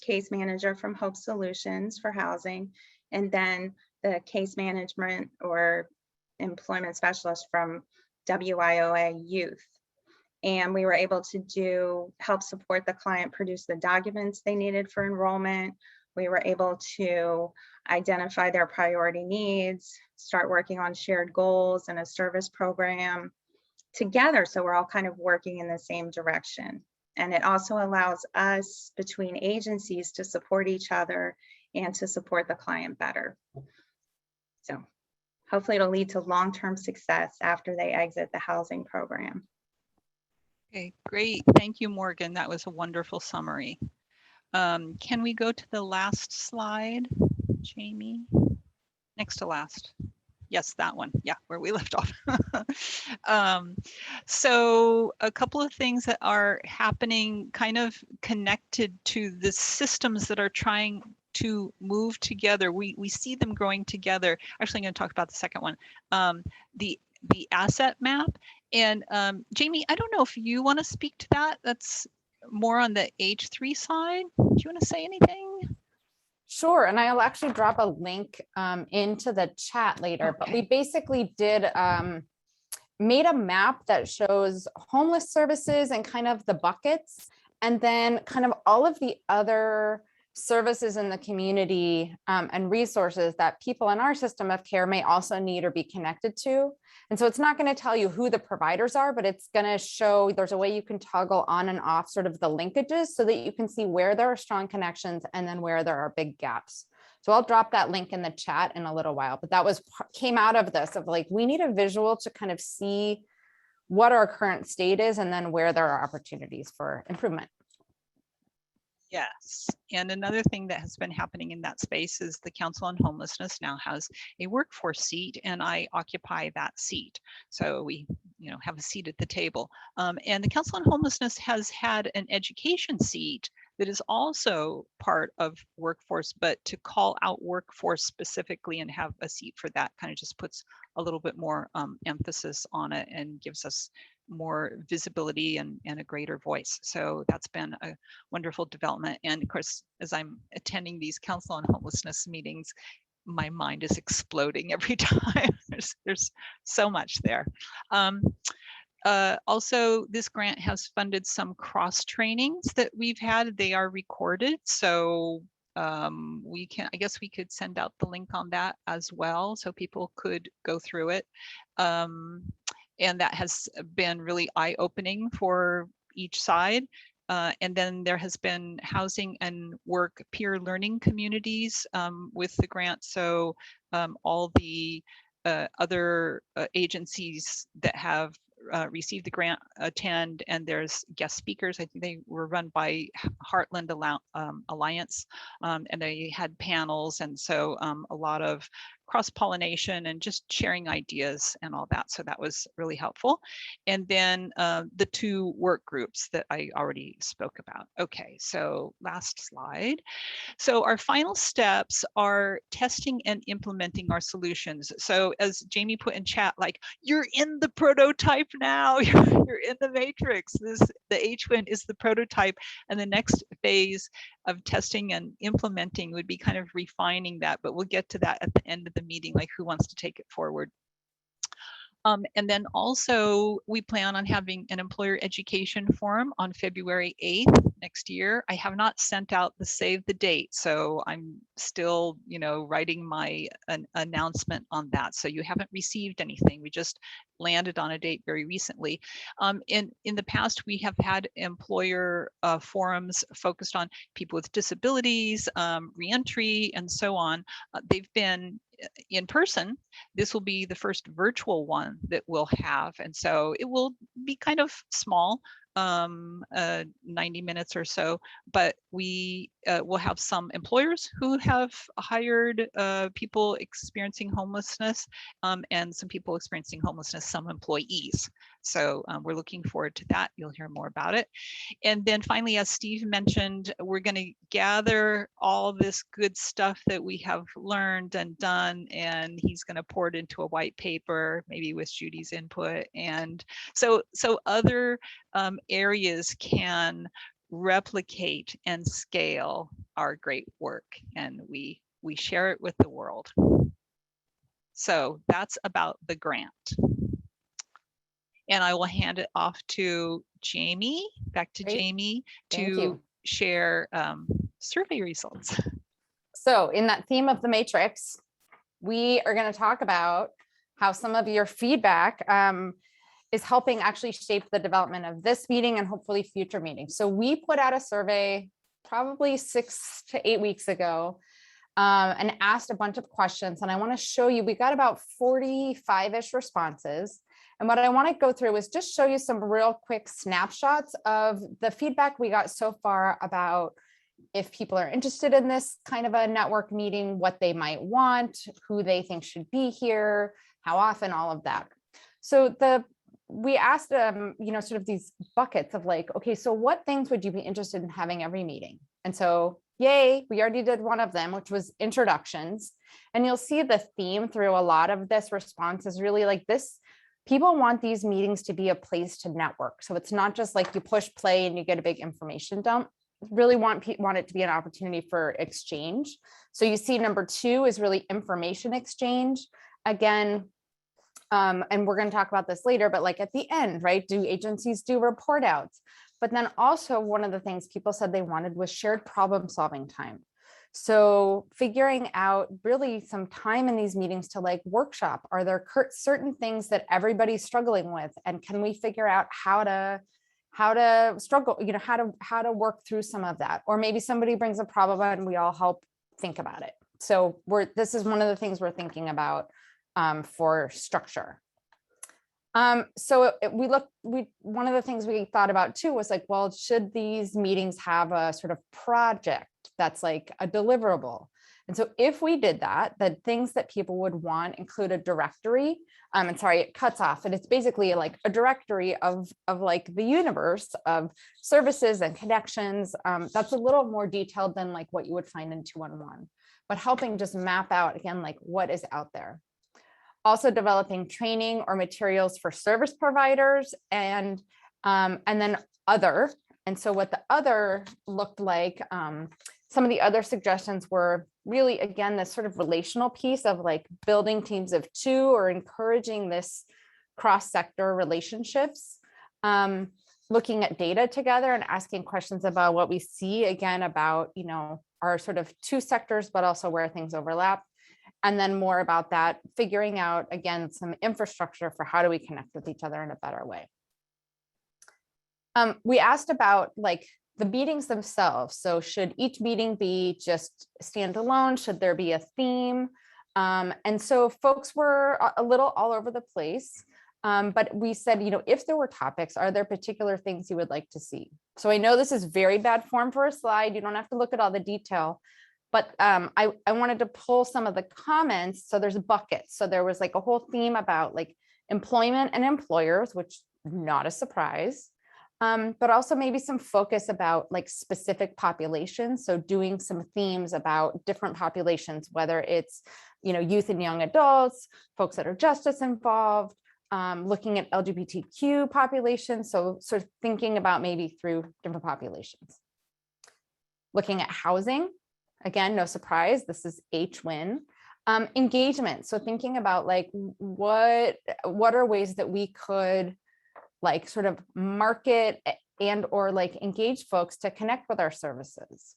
case manager from Hope Solutions for housing, and then the case management or employment specialist from WIOA Youth. And we were able to help support the client produce the documents they needed for enrollment. We were able to identify their priority needs, start working on shared goals and a service program together. So we're all kind of working in the same direction. And it also allows us between agencies to support each other and to support the client better. So hopefully it'll lead to long-term success after they exit the housing program. Okay, great. Thank you, Morgan. That was a wonderful summary. Can we go to the last slide, Jamie? Next to last. Yes, that one. Yeah, where we left off. So a couple of things that are happening kind of connected to the systems that are trying to move together. We see them growing together. Actually, I'm going to talk about the second one, the asset map. And Jamie, I don't know if you want to speak to that. That's more on the H3 side. Do you want to say anything? Sure, and I'll actually drop a link into the chat later, but we basically made a map that shows homeless services and kind of the buckets, and then kind of all of the other services in the community and resources that people in our system of care may also need or be connected to. And so it's not going to tell you who the providers are, but it's going to show there's a way you can toggle on and off sort of the linkages so that you can see where there are strong connections and then where there are big gaps. So I'll drop that link in the chat in a little while, but that came out of this of like, we need a visual to kind of see what our current state is and then where there are opportunities for improvement. Yes, and another thing that has been happening in that space is the Council on Homelessness now has a workforce seat, and I occupy that seat. So we, have a seat at the table. And the Council on Homelessness has had an education seat that is also part of workforce, but to call out workforce specifically and have a seat for that kind of just puts a little bit more emphasis on it and gives us more visibility and a greater voice. So that's been a wonderful development. And of course, as I'm attending these Council on Homelessness meetings, my mind is exploding every time. There's so much there. Also, this grant has funded some cross trainings that we've had. They are recorded. So I guess we could send out the link on that as well so people could go through it. And that has been really eye-opening for each side. And then there has been housing and work peer learning communities with the grant. So all the other agencies that have received the grant attend, and there's guest speakers. I think they were run by Heartland Alliance, and they had panels, and so a lot of cross-pollination and just sharing ideas and all that. So that was really helpful. And then the two work groups that I already spoke about. Okay, so last slide. So our final steps are testing and implementing our solutions. So as Jamie put in chat, like, you're in the prototype now, you're in the matrix. The HWIN is the prototype, and the next phase of testing and implementing would be kind of refining that, but we'll get to that at the end of the meeting, like who wants to take it forward. And then also we plan on having an employer education forum on February 8th next year. I have not sent out the save the date, so I'm still, writing my announcement on that. So you haven't received anything. We just landed on a date very recently. In the past, we have had employer forums focused on people with disabilities, reentry, and so on. They've been in person. This will be the first virtual one that we'll have, and so it will be kind of small, 90 minutes or so, but we will have some employers who have hired people experiencing homelessness, and some people experiencing homelessness, some employees. So we're looking forward to that. You'll hear more about it. And then finally, as Steve mentioned, we're going to gather all this good stuff that we have learned and done, and he's going to pour it into a white paper, maybe with Judy's input. And so other areas can replicate and scale our great work, and we share it with the world. So that's about the grant. And I will hand it off to Jamie, back to Jamie, to share survey results. So in that theme of the matrix, we are going to talk about how some of your feedback is helping actually shape the development of this meeting and hopefully future meetings. So we put out a survey probably 6 to 8 weeks ago and asked a bunch of questions. And I want to show you, we got about 45-ish responses. And what I want to go through is just show you some real quick snapshots of the feedback we got so far about if people are interested in this kind of a network meeting, what they might want, who they think should be here, how often, all of that. So we asked sort of these buckets of like, okay, so what things would you be interested in having every meeting? And so, yay, we already did one of them, which was introductions. And you'll see the theme through a lot of this response is really like this. People want these meetings to be a place to network. So it's not just like you push play and you get a big information dump. Really want it to be an opportunity for exchange. So you see number 2 is really information exchange. Again, and we're going to talk about this later, but like at the end, right? Do agencies do report outs? But then also one of the things people said they wanted was shared problem solving time. So figuring out really some time in these meetings to like workshop, are there certain things that everybody's struggling with? And can we figure out how to struggle, how to work through some of that? Or maybe somebody brings a problem and we all help think about it. So this is one of the things we're thinking about for structure. So one of the things we thought about too was like, well, should these meetings have a sort of project that's like a deliverable? And so if we did that, the things that people would want include a directory. And sorry, it cuts off, and it's basically like a directory of like the universe of services and connections. That's a little more detailed than like what you would find in 211, but helping just map out again, like what is out there. Also developing training or materials for service providers and then other. And so what the other looked like, some of the other suggestions were really, again, this sort of relational piece of like building teams of 2 or encouraging this cross-sector relationships, looking at data together and asking questions about what we see, again, about, our sort of 2 sectors, but also where things overlap. And then more about that, figuring out, again, some infrastructure for how do we connect with each other in a better way. We asked about like the meetings themselves. So should each meeting be just standalone? Should there be a theme? And so folks were a little all over the place. But we said, if there were topics, are there particular things you would like to see? So I know this is very bad form for a slide. You don't have to look at all the detail. But I wanted to pull some of the comments. So there's buckets. So there was like a whole theme about like employment and employers, which not a surprise, but also maybe some focus about like specific populations. So doing some themes about different populations, whether it's, youth and young adults, folks that are justice involved, looking at LGBTQ populations. So sort of thinking about maybe through different populations. Looking at housing. Again, no surprise, this is HWIN. Engagement, so thinking about like what are ways that we could like sort of market and or like engage folks to connect with our services.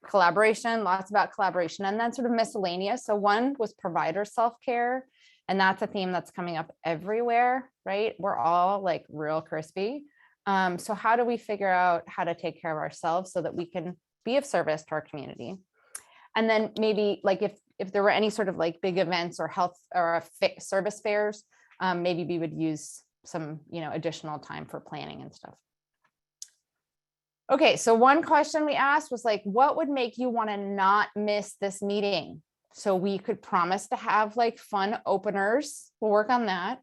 Collaboration, lots about collaboration, and then sort of miscellaneous. So one was provider self-care, and that's a theme that's coming up everywhere, right? We're all like real crispy. So how do we figure out how to take care of ourselves so that we can be of service to our community? And then maybe like if there were any sort of like big events or health or service fairs, maybe we would use some, additional time for planning and stuff. Okay, so one question we asked was like, what would make you want to not miss this meeting? So we could promise to have like fun openers. We'll work on that.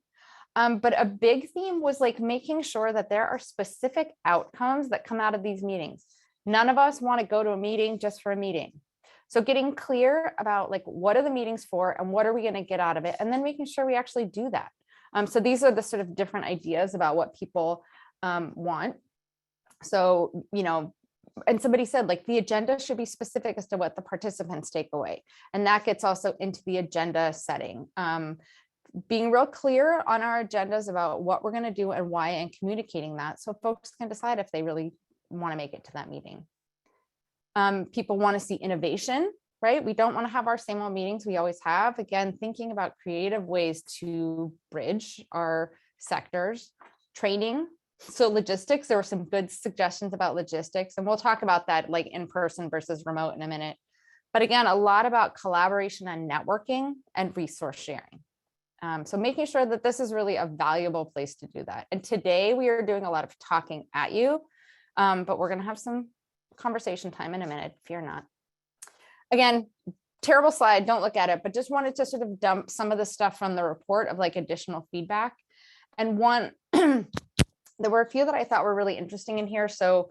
But a big theme was like making sure that there are specific outcomes that come out of these meetings. None of us want to go to a meeting just for a meeting. So getting clear about like, what are the meetings for and what are we going to get out of it? And then making sure we actually do that. So these are the sort of different ideas about what people want. So, and somebody said like the agenda should be specific as to what the participants take away. And that gets also into the agenda setting. Being real clear on our agendas about what we're going to do and why, and communicating that so folks can decide if they really want to make it to that meeting. People want to see innovation, right? We don't want to have our same old meetings we always have. Again, thinking about creative ways to bridge our sectors. Training. So logistics, there were some good suggestions about logistics, and we'll talk about that like in person versus remote in a minute. But again, a lot about collaboration and networking and resource sharing. So making sure that this is really a valuable place to do that. And today we are doing a lot of talking at you, but we're going to have some conversation time in a minute, fear not. Again, terrible slide, don't look at it, but just wanted to sort of dump some of the stuff from the report of like additional feedback. And one, there were a few that I thought were really interesting in here. So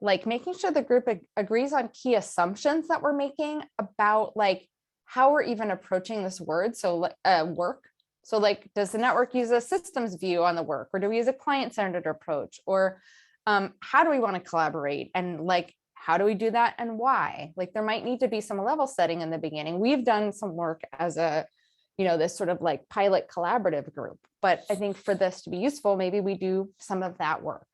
like making sure the group agrees on key assumptions that we're making about like how we're even approaching this work. So like, does the network use a systems view on the work, or do we use a client-centered approach, or how do we want to collaborate, and like, how do we do that and why? Like there might need to be some level setting in the beginning. We've done some work as a, this sort of like pilot collaborative group, but I think for this to be useful, maybe we do some of that work.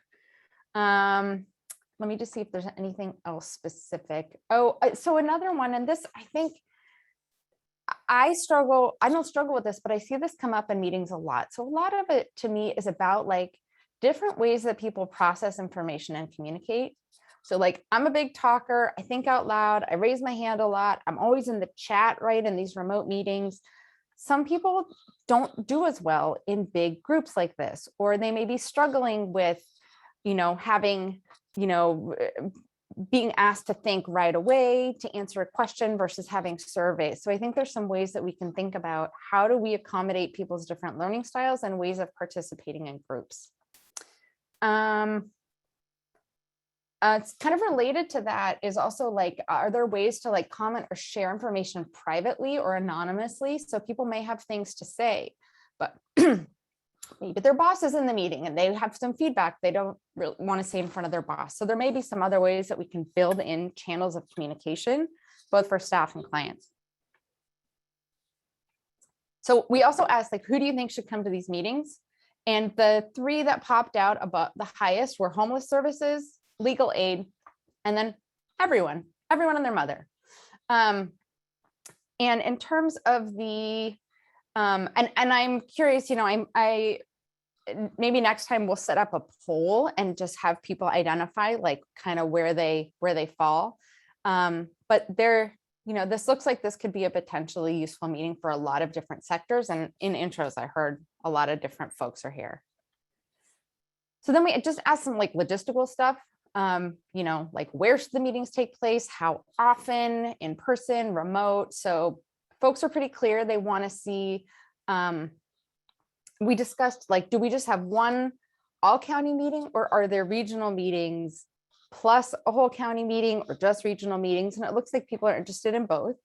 Let me just see if there's anything else specific. Oh, so another one, and this, I think I don't struggle with this, but I see this come up in meetings a lot. So a lot of it to me is about like different ways that people process information and communicate. So like, I'm a big talker, I think out loud, I raise my hand a lot, I'm always in the chat, right, in these remote meetings. Some people don't do as well in big groups like this, or they may be struggling with, having, being asked to think right away to answer a question versus having surveys. So I think there's some ways that we can think about how do we accommodate people's different learning styles and ways of participating in groups. It's kind of related to that is also like, are there ways to like comment or share information privately or anonymously? So people may have things to say, but maybe their boss is in the meeting and they have some feedback they don't really want to say in front of their boss. So there may be some other ways that we can build in channels of communication, both for staff and clients. So we also asked, like, who do you think should come to these meetings? And the three that popped out about the highest were homeless services, legal aid, and then everyone and their mother. And in terms of the, and I'm curious, I maybe next time we'll set up a poll and just have people identify like kind of where they fall. But this looks like this could be a potentially useful meeting for a lot of different sectors. And in intros, I heard a lot of different folks are here. So then we just asked some like logistical stuff. Like where should the meetings take place? How often? In person, remote? So folks are pretty clear. They want to see, we discussed like, do we just have one all county meeting, or are there regional meetings plus a whole county meeting, or just regional meetings? And it looks like people are interested in both.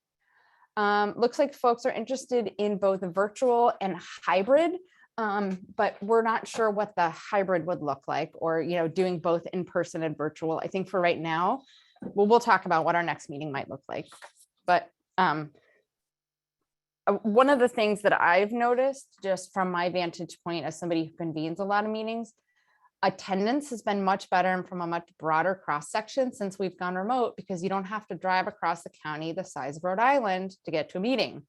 Looks like folks are interested in both virtual and hybrid. But we're not sure what the hybrid would look like, or, doing both in person and virtual. I think for right now, we'll talk about what our next meeting might look like. But one of the things that I've noticed just from my vantage point as somebody who convenes a lot of meetings, attendance has been much better and from a much broader cross section since we've gone remote, because you don't have to drive across the county the size of Rhode Island to get to a meeting.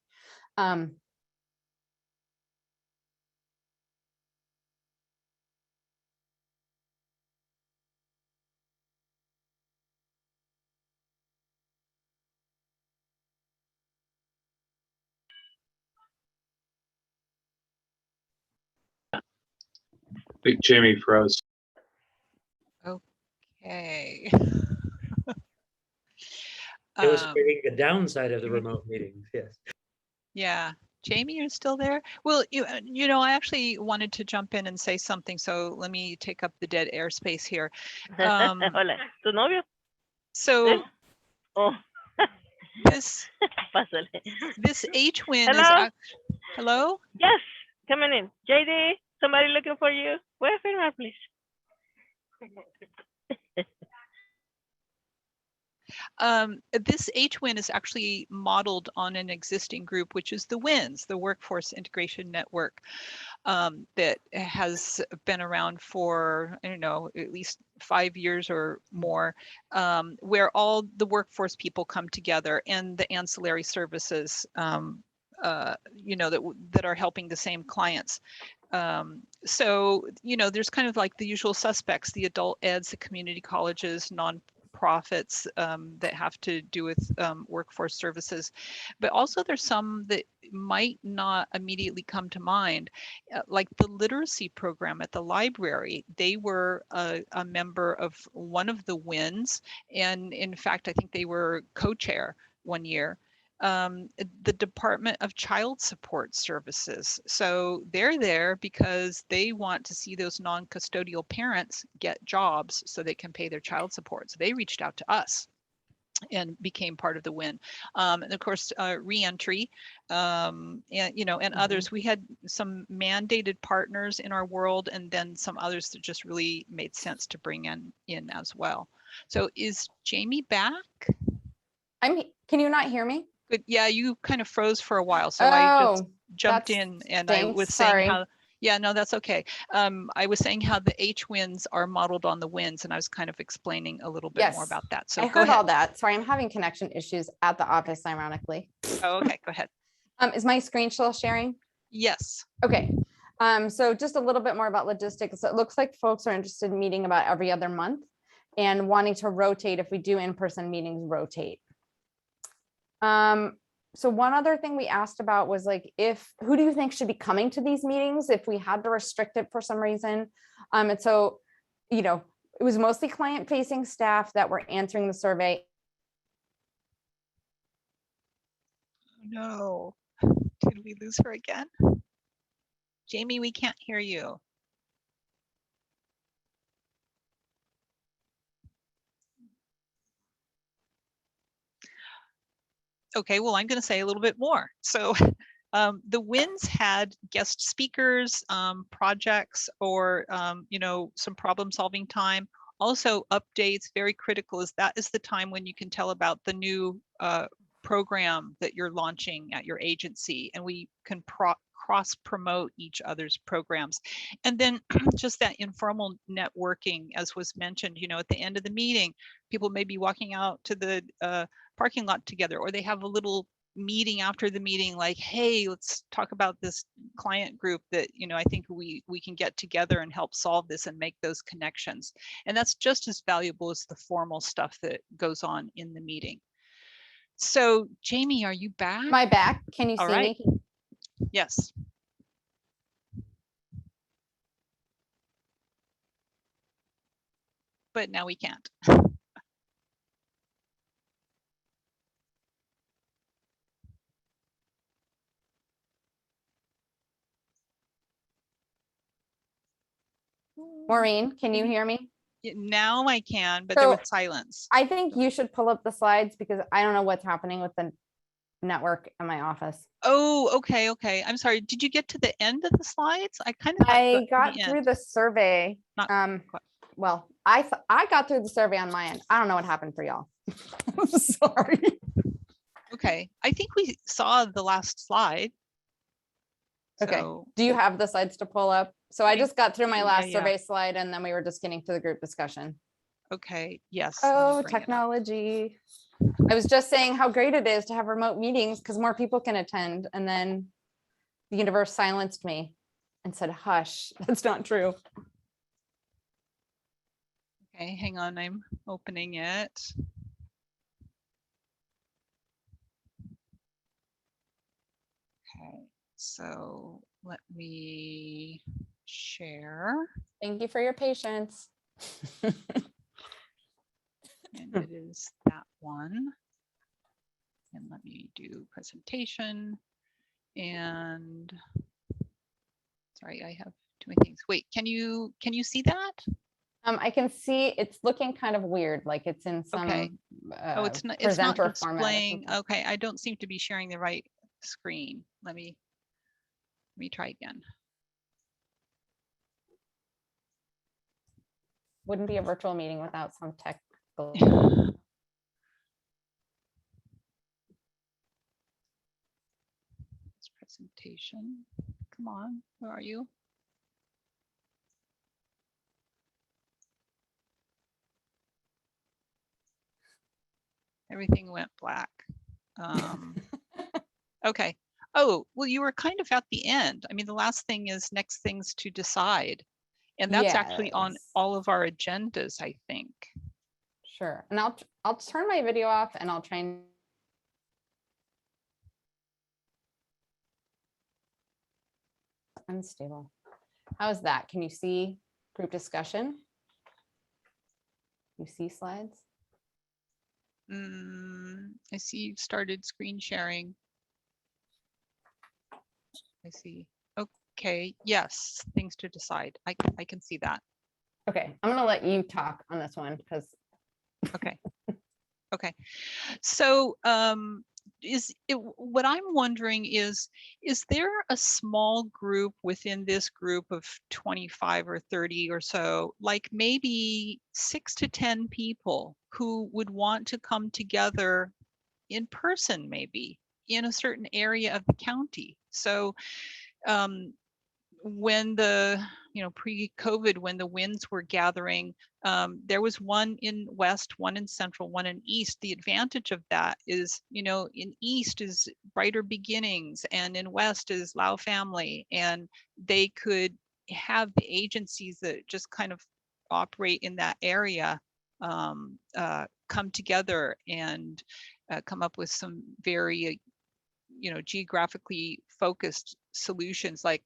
I think Jamie froze. Okay. Illustrating the downside of the remote meetings, yes. Yeah, Jamie, you're still there? Well, I actually wanted to jump in and say something, so let me take up the dead airspace here. Hola, ¿tu novio? So Oh. this Pásale. this H-Win is Hello? hello? Yes, coming in. JD, somebody looking for you. Where's Firma, please? This H-Win is actually modeled on an existing group, which is the WINS, the Workforce Integration Network, that has been around for, I don't know, at least 5 years or more, where all the workforce people come together and the ancillary services, that are helping the same clients. So, there's kind of like the usual suspects, the adult eds, the community colleges, nonprofits that have to do with workforce services, but also there's some that might not immediately come to mind, like the literacy program at the library. They were a member of one of the WINs, and in fact, I think they were co-chair one year. The Department of Child Support Services. So they're there because they want to see those non-custodial parents get jobs so they can pay their child support. So they reached out to us and became part of the WIN. And of course, reentry, and others. We had some mandated partners in our world, and then some others that just really made sense to bring in as well. So is Jamie back? Can you not hear me? Good. Yeah, you kind of froze for a while, so I just jumped that in and I stinks. was saying Sorry. how. Yeah, no, that's okay. I was saying how the H WINs are modeled on the WINs, and I was kind of explaining a little bit more about that. So I go heard ahead. all that. Sorry, I'm having connection issues at the office, ironically. Oh, okay, go ahead. Is my screen still sharing? Yes. Okay. So just a little bit more about logistics. It looks like folks are interested in meeting about every other month and wanting to rotate. If we do in-person meetings, rotate. So one other thing we asked about was like, who do you think should be coming to these meetings if we had to restrict it for some reason? And so, it was mostly client-facing staff that were answering the survey. No, did we lose her again? Jamie, we can't hear you. Okay, well, I'm going to say a little bit more. So the WINs had guest speakers, projects, or, some problem solving time. Also updates, very critical, that is the time when you can tell about the new program that you're launching at your agency, and we can cross promote each other's programs. And then just that informal networking, as was mentioned, at the end of the meeting, people may be walking out to the parking lot together, or they have a little meeting after the meeting, like, hey, let's talk about this client group that, I think we can get together and help solve this and make those connections. And that's just as valuable as the formal stuff that goes on in the meeting. So Jamie, are you back? Am I back? Can you see me? Yes. But now we can't. Maureen, can you hear me? Now I can, but there was silence. I think you should pull up the slides because I don't know what's happening with the network in my office. Oh, okay. I'm sorry. Did you get to the end of the slides? I got through the survey. Well, I got through the survey on my end. I don't know what happened for y'all. I'm sorry. Okay, I think we saw the last slide. Okay. So, do you have the slides to pull up? So I just got through my last Yeah. survey slide, and then we were just getting to the group discussion. Okay. Yes. Oh, technology. I was just saying how great it is to have remote meetings because more people can attend. And then the universe silenced me and said, hush, that's not true. Okay, hang on. I'm opening it. Okay, so let me share. Thank you for your patience. And it is that one. And let me do presentation. And sorry, I have too many things. Wait, can you see that? I can see it's looking kind of weird, like it's in some oh, it's not presenter displaying. format. Okay, I don't seem to be sharing the right screen. Let me try again. Wouldn't be a virtual meeting without some technical. Presentation. Come on, where are you? Everything went black. Okay. Oh, well, you were kind of at the end. I mean, the last thing is next things to decide. And that's actually on all of our agendas, I think. Sure. And I'll turn my video off and I'll try and unstable. How's that? Can you see group discussion? You see slides? I see you've started screen sharing. I see. Okay, yes, things to decide. I can see that. Okay, I'm gonna let you talk on this one because. Okay. Okay. So what I'm wondering is there a small group within this group of 25 or 30 or so, like maybe 6 to 10 people who would want to come together in person, maybe in a certain area of the county? So when the, pre-COVID, when the winds were gathering, there was one in West, one in Central, one in East. The advantage of that is, in East is Brighter Beginnings and in West is Lao Family, and they could have the agencies that just kind of operate in that area come together and come up with some very, geographically focused solutions, like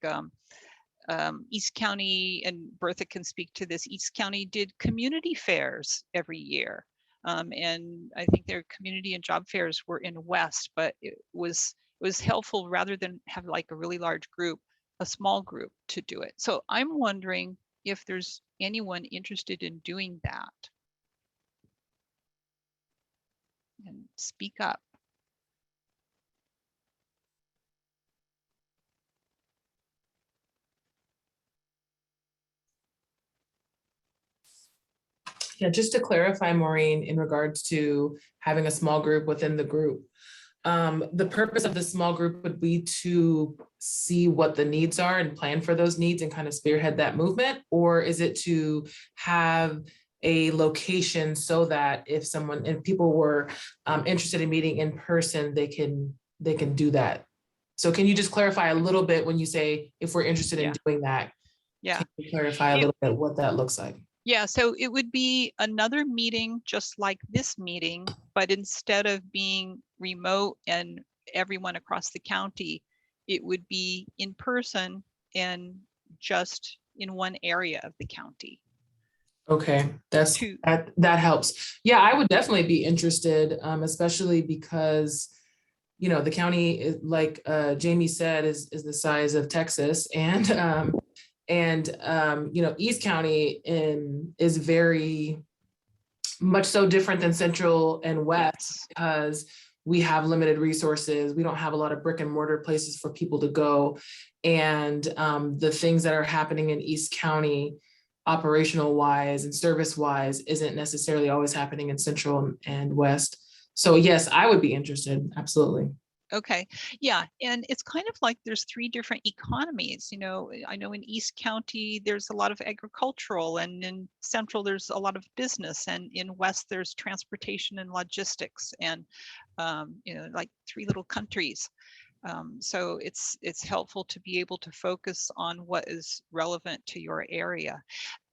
East County, and Bertha can speak to this, East County did community fairs every year. And I think their community and job fairs were in West, but it was helpful rather than have like a really large group, a small group to do it. So I'm wondering if there's anyone interested in doing that. And speak up. Yeah, just to clarify, Maureen, in regards to having a small group within the group, the purpose of the small group would be to see what the needs are and plan for those needs and kind of spearhead that movement? Or is it to have a location so that if people were interested in meeting in person, they can do that? So can you just clarify a little bit when you say if we're interested in doing that? Yeah. Can you clarify a little bit what that looks like? Yeah, so it would be another meeting just like this meeting, but instead of being remote and everyone across the county, it would be in person and just in one area of the county. Okay, that helps. Yeah, I would definitely be interested, especially because, the county, like Jamie said, is the size of Texas, and East County is very much so different than Central and West, because we have limited resources. We don't have a lot of brick and mortar places for people to go. And the things that are happening in East County, operational wise and service wise, isn't necessarily always happening in Central and West. So yes, I would be interested. Absolutely. Okay, yeah, and it's kind of like there's 3 different economies. I know in East County there's a lot of agricultural, and in Central there's a lot of business, and in West there's transportation and logistics, and like 3 little countries. So it's helpful to be able to focus on what is relevant to your area.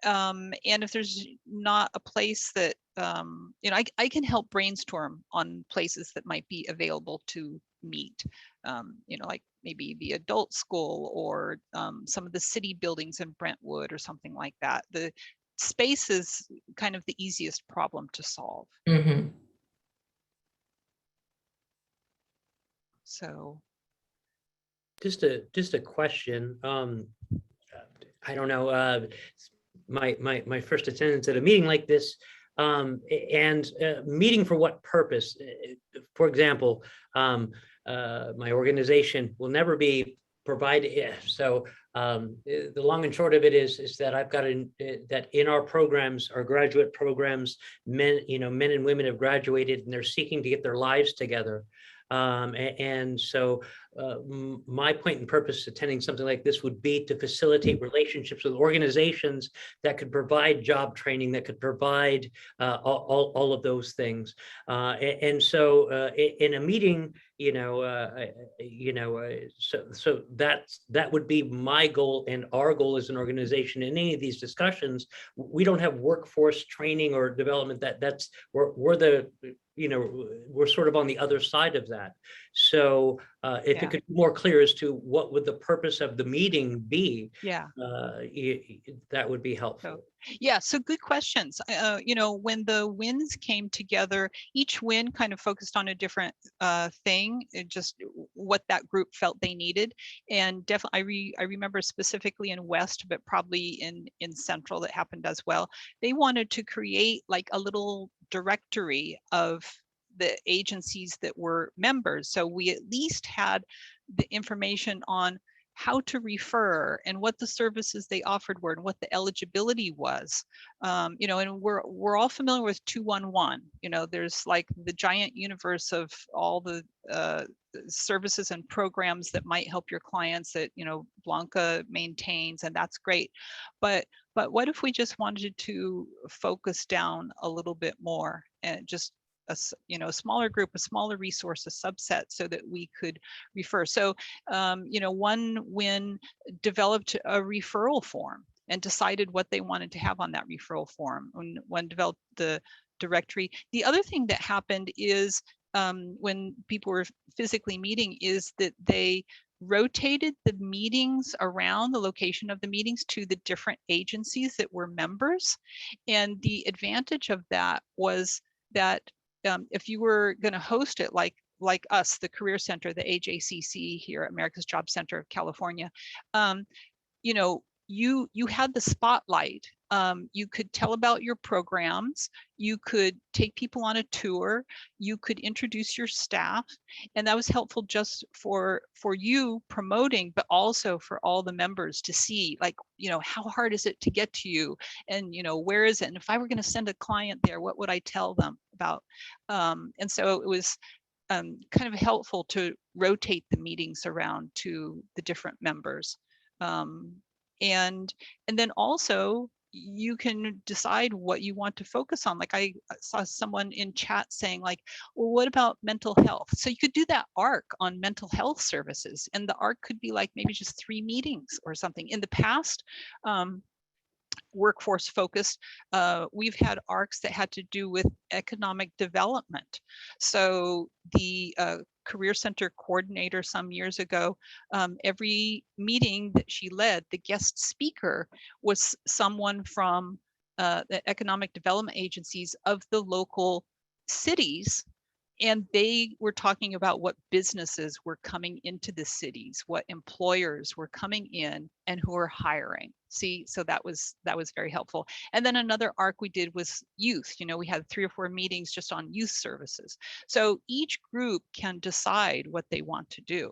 And if there's not a place that, I can help brainstorm on places that might be available to meet, like maybe the adult school or some of the city buildings in Brentwood or something like that. The space is kind of the easiest problem to solve. Mm-hmm. So. Just a question. I don't know. My first attendance at a meeting like this, and meeting for what purpose? For example, my organization will never be provided. So the long and short of it is that I've got that in our programs, our graduate programs, men and women have graduated and they're seeking to get their lives together. And so my point and purpose attending something like this would be to facilitate relationships with organizations that could provide job training, that could provide all of those things. And so in a meeting, So that would be my goal and our goal as an organization. In any of these discussions, we don't have workforce training or development. We're sort of on the other side of that. So if it could be more clear as to what would the purpose of the meeting be, that would be helpful. Yeah, so good questions. When the wins came together, each win kind of focused on a different thing, just what that group felt they needed. And definitely, I remember specifically in West, but probably in Central that happened as well. They wanted to create like a little directory of the agencies that were members. So we at least had the information on how to refer and what the services they offered were and what the eligibility was. And we're all familiar with 211. There's like the giant universe of all the services and programs that might help your clients that Blanca maintains, and that's great. But what if we just wanted to focus down a little bit more and just a smaller group, a smaller resource, a subset, so that we could refer. So, one win developed a referral form and decided what they wanted to have on that referral form. One developed the directory. The other thing that happened is when people were physically meeting is that they rotated the meetings around the location of the meetings to the different agencies that were members. And the advantage of that was that if you were going to host it like us, the Career Center, the AJCC here at America's Job Center of California, you had the spotlight. You could tell about your programs, you could take people on a tour, you could introduce your staff, and that was helpful just for you promoting, but also for all the members to see, like, how hard is it to get to you, and where is it, and if I were going to send a client there, what would I tell them about? And so it was kind of helpful to rotate the meetings around to the different members. And then also you can decide what you want to focus on. Like I saw someone in chat saying like, well, what about mental health? So you could do that arc on mental health services, and the arc could be like maybe just 3 meetings or something. In the past, workforce focused, we've had arcs that had to do with economic development. So the Career Center coordinator some years ago, every meeting that she led, the guest speaker was someone from the economic development agencies of the local cities. And they were talking about what businesses were coming into the cities, what employers were coming in, and who are hiring. See, so that was very helpful. And then another arc we did was youth. We had 3 or 4 meetings just on youth services. So each group can decide what they want to do.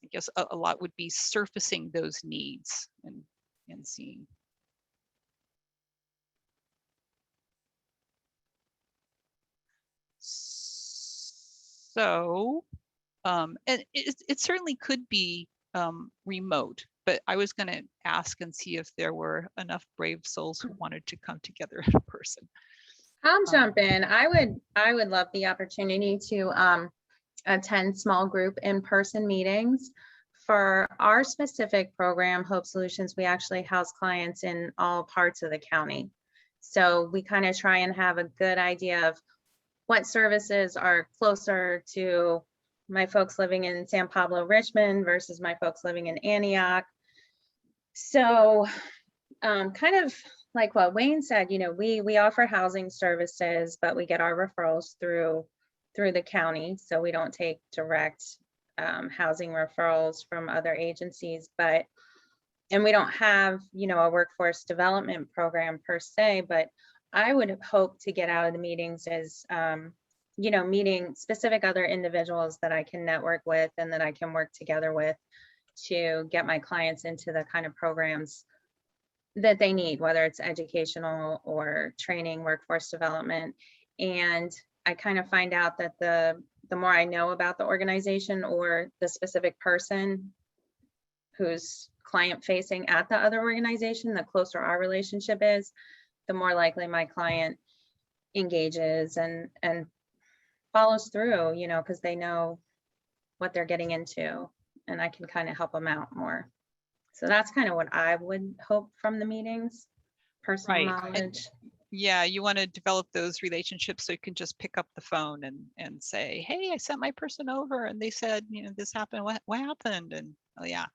I guess a lot would be surfacing those needs and seeing. So, and it certainly could be remote, but I was going to ask and see if there were enough brave souls who wanted to come together in person. I'll jump in. I would love the opportunity to attend small group in-person meetings. For our specific program, Hope Solutions, we actually house clients in all parts of the county. So we kind of try and have a good idea of what services are closer to my folks living in San Pablo, Richmond versus my folks living in Antioch. So kind of like what Wayne said, we offer housing services, but we get our referrals through the county. So we don't take direct housing referrals from other agencies, and we don't have, a workforce development program per se, but I would hope to get out of the meetings as, meeting specific other individuals that I can network with and that I can work together with to get my clients into the kind of programs that they need, whether it's educational or training, workforce development. And I kind of find out that the more I know about the organization or the specific person who's client facing at the other organization, the closer our relationship is. the more likely my client engages and follows through, you know, because they know what they're getting into, and I can kind of help them out more. So that's kind of what I would hope from the meetings, personal knowledge. Yeah, you want to develop those relationships so you can just pick up the phone and say, hey, I sent my person over and they said, you know, this happened. What happened? And oh yeah.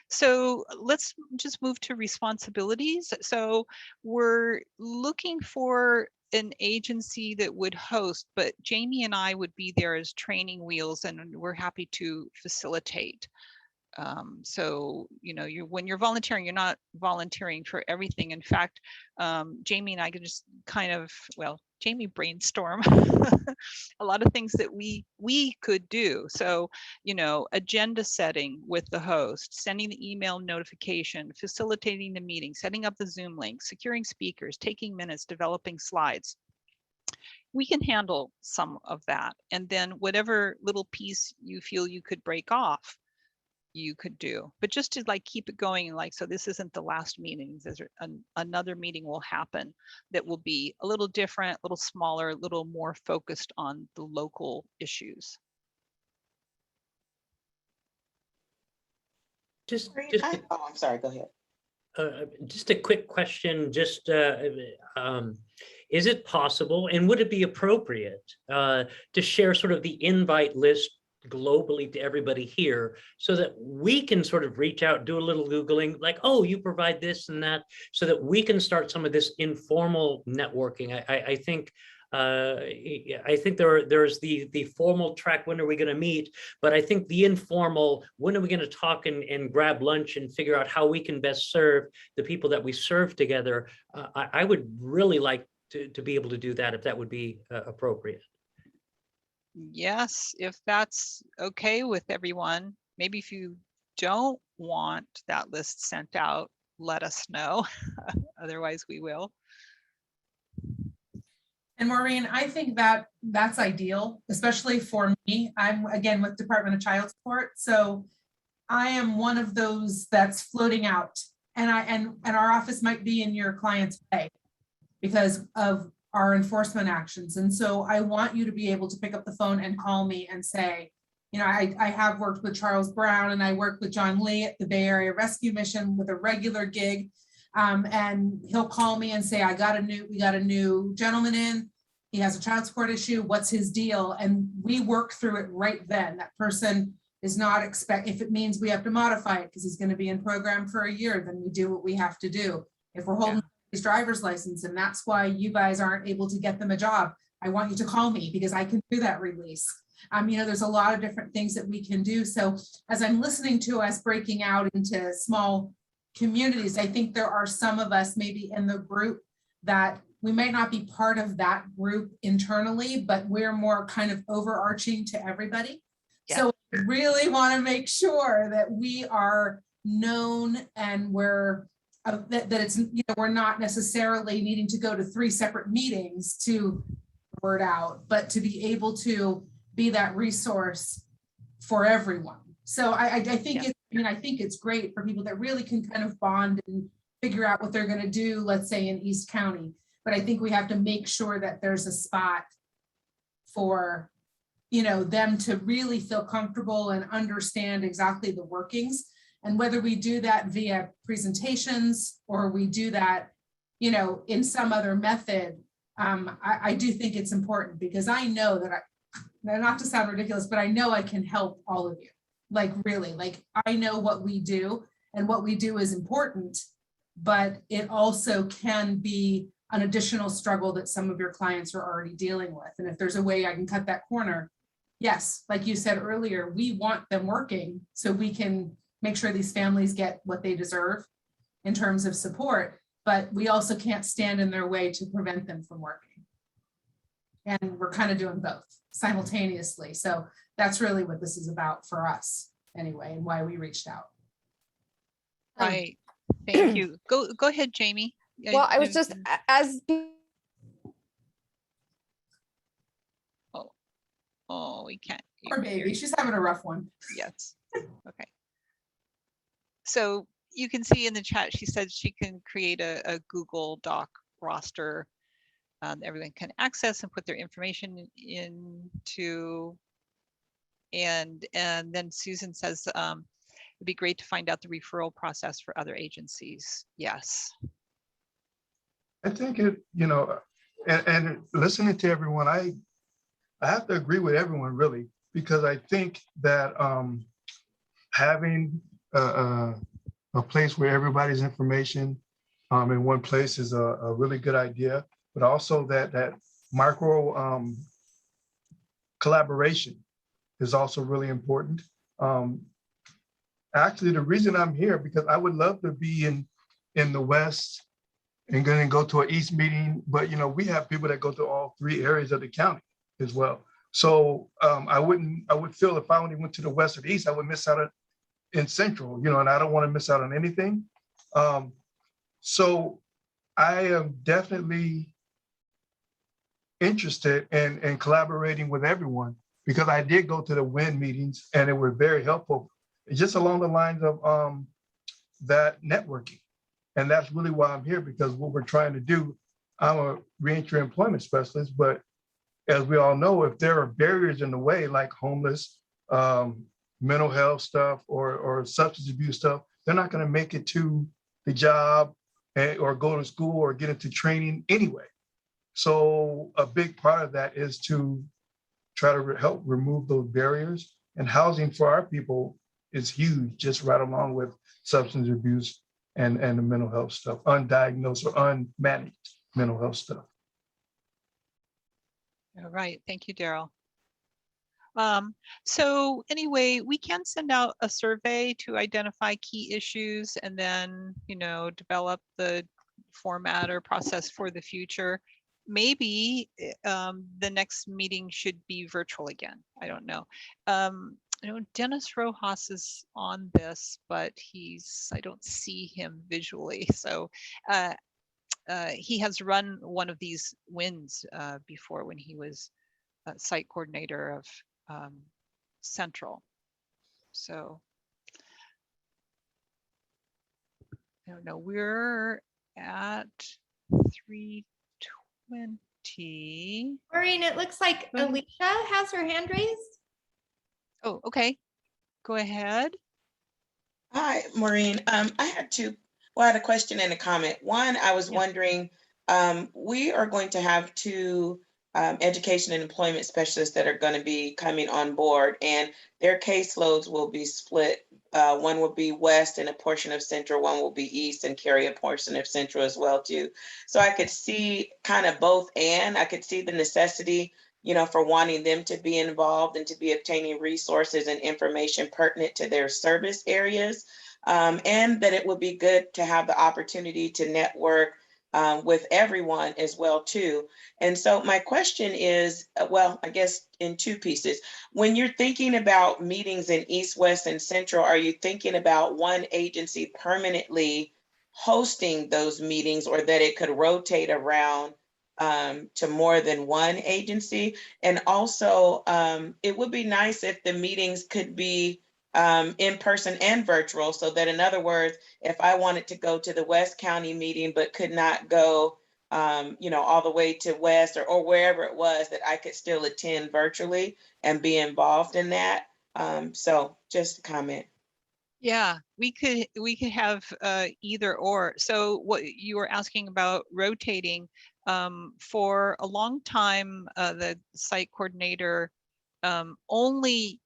So let's just move to responsibilities. So we're looking for an agency that would host, but Jamie and I would be there as training wheels, and we're happy to facilitate. So, you know, when you're volunteering, you're not volunteering for everything. In fact, Jamie and I could just kind of, well, Jamie brainstorm a lot of things that we could do. So, you know, agenda setting with the host, sending the email notification, facilitating the meeting, setting up the Zoom link, securing speakers, taking minutes, developing slides. We can handle some of that. And then whatever little piece you feel you could break off, you could do, but just to like keep it going, like, so this isn't the last meeting, there's another meeting will happen that will be a little different, a little smaller, a little more focused on the local issues. Oh, I'm sorry, go ahead. Just a quick question, just is it possible and would it be appropriate to share sort of the invite list globally to everybody here so that we can sort of reach out, do a little Googling, like, oh, you provide this and that, so that we can start some of this informal networking. I think there's the formal track, when are we going to meet? But I think the informal, when are we going to talk and grab lunch and figure out how we can best serve the people that we serve together? I would really like to be able to do that if that would be appropriate. Yes, if that's okay with everyone. Maybe if you don't want that list sent out, let us know. Otherwise we will. And Maureen, I think that that's ideal, especially for me. I'm again with Department of Child Support. So I am one of those that's floating out, and our office might be in your client's way because of our enforcement actions. And so I want you to be able to pick up the phone and call me and say, you know, I have worked with Charles Brown and I worked with John Lee at the Bay Area Rescue Mission with a regular gig. And he'll call me and say, we got a new gentleman in, he has a child support issue, what's his deal? And we work through it right then. That person is not if it means we have to modify it because he's going to be in program for a year, then we do what we have to do. If we're holding his driver's license and that's why you guys aren't able to get them a job, I want you to call me because I can do that release. You know, there's a lot of different things that we can do. So as I'm listening to us breaking out into small communities, I think there are some of us maybe in the group that we might not be part of that group internally, but we're more kind of overarching to everybody. Yeah. So we really want to make sure that we are known and we're that it's, you know, we're not necessarily needing to go to 3 separate meetings to word out, but to be able to be that resource for everyone. So I think I think it's great for people that really can kind of bond and figure out what they're going to do, let's say in East County. But I think we have to make sure that there's a spot for, you know, them to really feel comfortable and understand exactly the workings. And whether we do that via presentations or we do that, you know, in some other method, I do think it's important because I know that not to sound ridiculous, but I know I can help all of you. Like really, like I know what we do and what we do is important, but it also can be an additional struggle that some of your clients are already dealing with. And if there's a way I can cut that corner, yes, like you said earlier, we want them working so we can make sure these families get what they deserve in terms of support, but we also can't stand in their way to prevent them from working. And we're kind of doing both simultaneously. So that's really what this is about for us anyway, and why we reached out. Right. Thank you. Go ahead, Jamie. Well, I was just Oh, we can't. Poor baby, she's having a rough one. Yes. Okay. So you can see in the chat, she said she can create a Google Doc roster everyone can access and put their information into. And then Susan says, it'd be great to find out the referral process for other agencies. Yes. I think it, you know, and listening to everyone, I have to agree with everyone really, because I think that having a place where everybody's information in one place is a really good idea, but also that micro collaboration is also really important. Actually, the reason I'm here, because I would love to be in the West and going to go to an East meeting, but you know, we have people that go to all three areas of the county as well. So I would feel if I only went to the West or the East, I would miss out in Central, you know, and I don't want to miss out on anything. So I am definitely interested in collaborating with everyone, because I did go to the WIN meetings and it was very helpful, just along the lines of that networking. And that's really why I'm here, because what we're trying to do, I'm a reentry employment specialist, but as we all know, if there are barriers in the way, like homeless, mental health stuff, or substance abuse stuff, they're not going to make it to the job or go to school or get into training anyway. So a big part of that is to try to help remove those barriers. And housing for our people is huge, just right along with substance abuse and the mental health stuff, undiagnosed or unmanaged mental health stuff. All right, thank you, Daryl. So anyway, we can send out a survey to identify key issues and then, you know, develop the format or process for the future. Maybe the next meeting should be virtual again. I don't know. I know Dennis Rojas is on this, but I don't see him visually. So he has run one of these WINs before when he was site coordinator of Central. So I don't know, we're at 3:20. Maureen, it looks like Alicia has her hand raised. Oh, okay. Go ahead. Hi, Maureen. I had a question and a comment. One, I was wondering, we are going to have two education and employment specialists that are going to be coming on board, and their caseloads will be split. One will be West and a portion of Central, one will be East and carry a portion of Central as well too. So I could see kind of both, and I could see the necessity, you know, for wanting them to be involved and to be obtaining resources and information pertinent to their service areas. And that it would be good to have the opportunity to network with everyone as well too. And so my question is, well, I guess in two pieces. When you're thinking about meetings in East, West, and Central, are you thinking about one agency permanently hosting those meetings, or that it could rotate around to more than one agency? And also, it would be nice if the meetings could be in person and virtual, so that, in other words, if I wanted to go to the West County meeting but could not go, you know, all the way to West or wherever it was, that I could still attend virtually and be involved in that. So just a comment. Yeah, we could have either or. So what you were asking about rotating, for a long time, the site coordinator only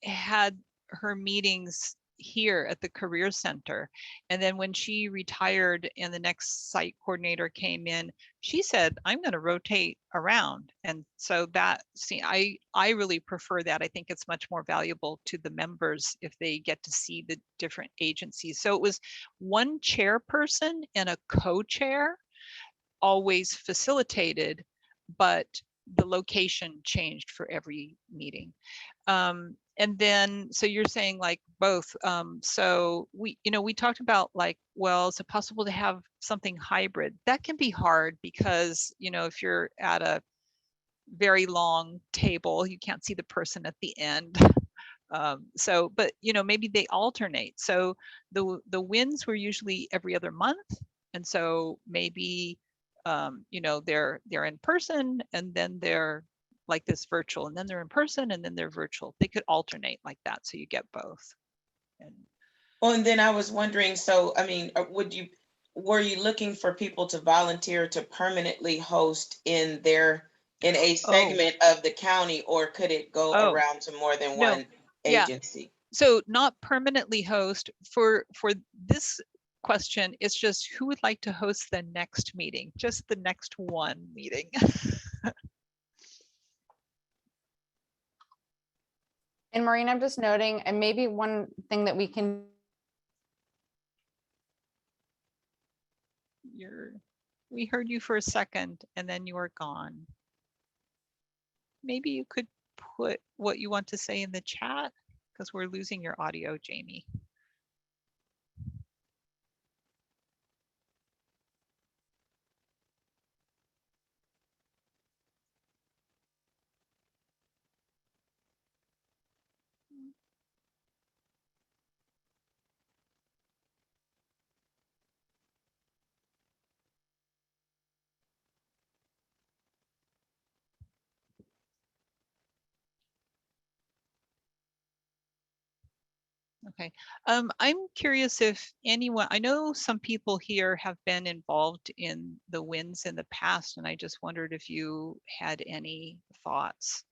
had her meetings here at the Career Center. And then when she retired and the next site coordinator came in, she said, I'm going to rotate around. And so that, see, I really prefer that. I think it's much more valuable to the members if they get to see the different agencies. So it was one chairperson and a co-chair always facilitated, but the location changed for every meeting. And then, so you're saying like both. So we talked about like, well, is it possible to have something hybrid? That can be hard because, you know, if you're at a very long table, you can't see the person at the end. So, but, you know, maybe they alternate. So the WINs were usually every other month. And so maybe you know, they're in person and then they're like this virtual, and then they're in person and then they're virtual. They could alternate like that, so you get both. And Well, and then I was wondering, so, I mean, were you looking for people to volunteer to permanently host in a segment of the county, or could it go around to more than one agency? So not permanently host for this question. It's just who would like to host the next meeting, just the next one meeting. And Maureen, I'm just noting, and maybe one thing that we can. We heard you for a second and then you were gone. Maybe you could put what you want to say in the chat, because we're losing your audio, Jamie. Okay, I'm curious if anyone, I know some people here have been involved in the WINS in the past, and I just wondered if you had any thoughts.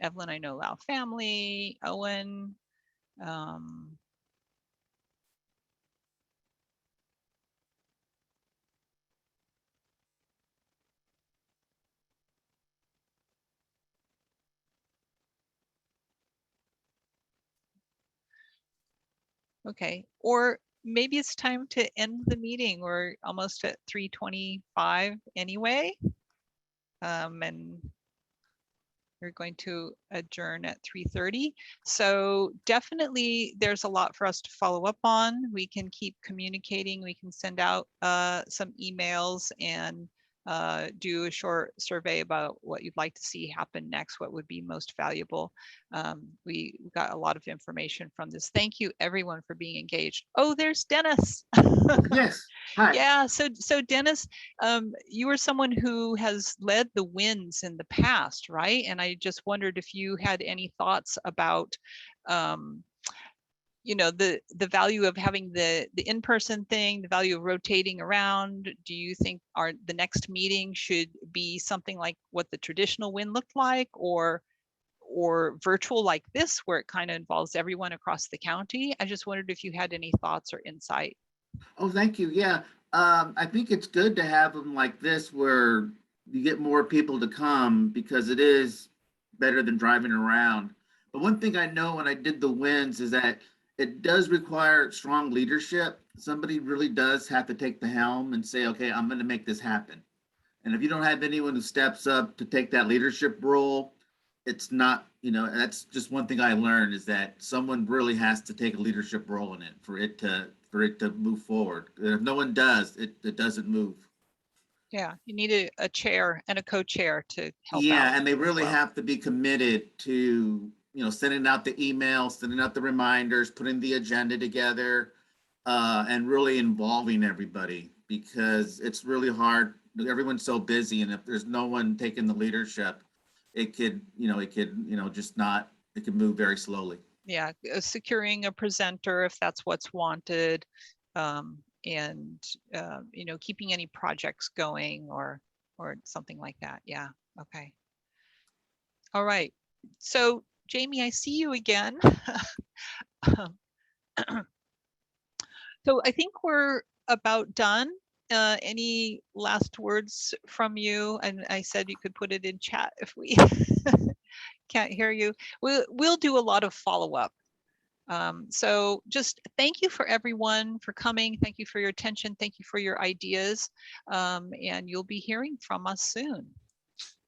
Evelyn, I know Lau family, Owen. Okay, or maybe it's time to end the meeting. We're almost at 3:25 anyway. And we're going to adjourn at 3:30. So definitely there's a lot for us to follow up on. We can keep communicating. We can send out some emails and do a short survey about what you'd like to see happen next, what would be most valuable. We got a lot of information from this. Thank you everyone for being engaged. Oh, there's Dennis. Yes. Hi. Yeah, so Dennis, you are someone who has led the WINS in the past, right? And I just wondered if you had any thoughts about you know, the value of having the in-person thing, the value of rotating around. Do you think the next meeting should be something like what the traditional WIN looked like, or virtual like this, where it kind of involves everyone across the county? I just wondered if you had any thoughts or insight. Oh, thank you. Yeah, I think it's good to have them like this, where you get more people to come, because it is better than driving around. But one thing I know when I did the WINS is that it does require strong leadership. Somebody really does have to take the helm and say, okay, I'm going to make this happen. And if you don't have anyone who steps up to take that leadership role, it's not, you know, that's just one thing I learned, is that someone really has to take a leadership role in it for it to move forward. And if no one does, it doesn't move. Yeah, you need a chair and a co-chair to help out. Yeah, and they really have to be committed to, you know, sending out the emails, sending out the reminders, putting the agenda together, and really involving everybody, because it's really hard. Everyone's so busy, and if there's no one taking the leadership, it could just not, it could move very slowly. Yeah, securing a presenter if that's what's wanted, and you know, keeping any projects going or something like that. Yeah, okay. All right, so Jamie, I see you again. So I think we're about done. Any last words from you? And I said you could put it in chat if we can't hear you. We'll do a lot of follow-up. So just thank you for everyone for coming. Thank you for your attention. Thank you for your ideas. And you'll be hearing from us soon.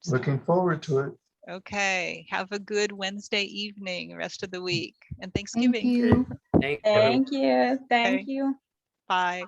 Looking forward to it. Okay. Have a good Wednesday evening, rest of the week, and Thanksgiving. Thank you. Thank you. Thank Okay. you. Bye.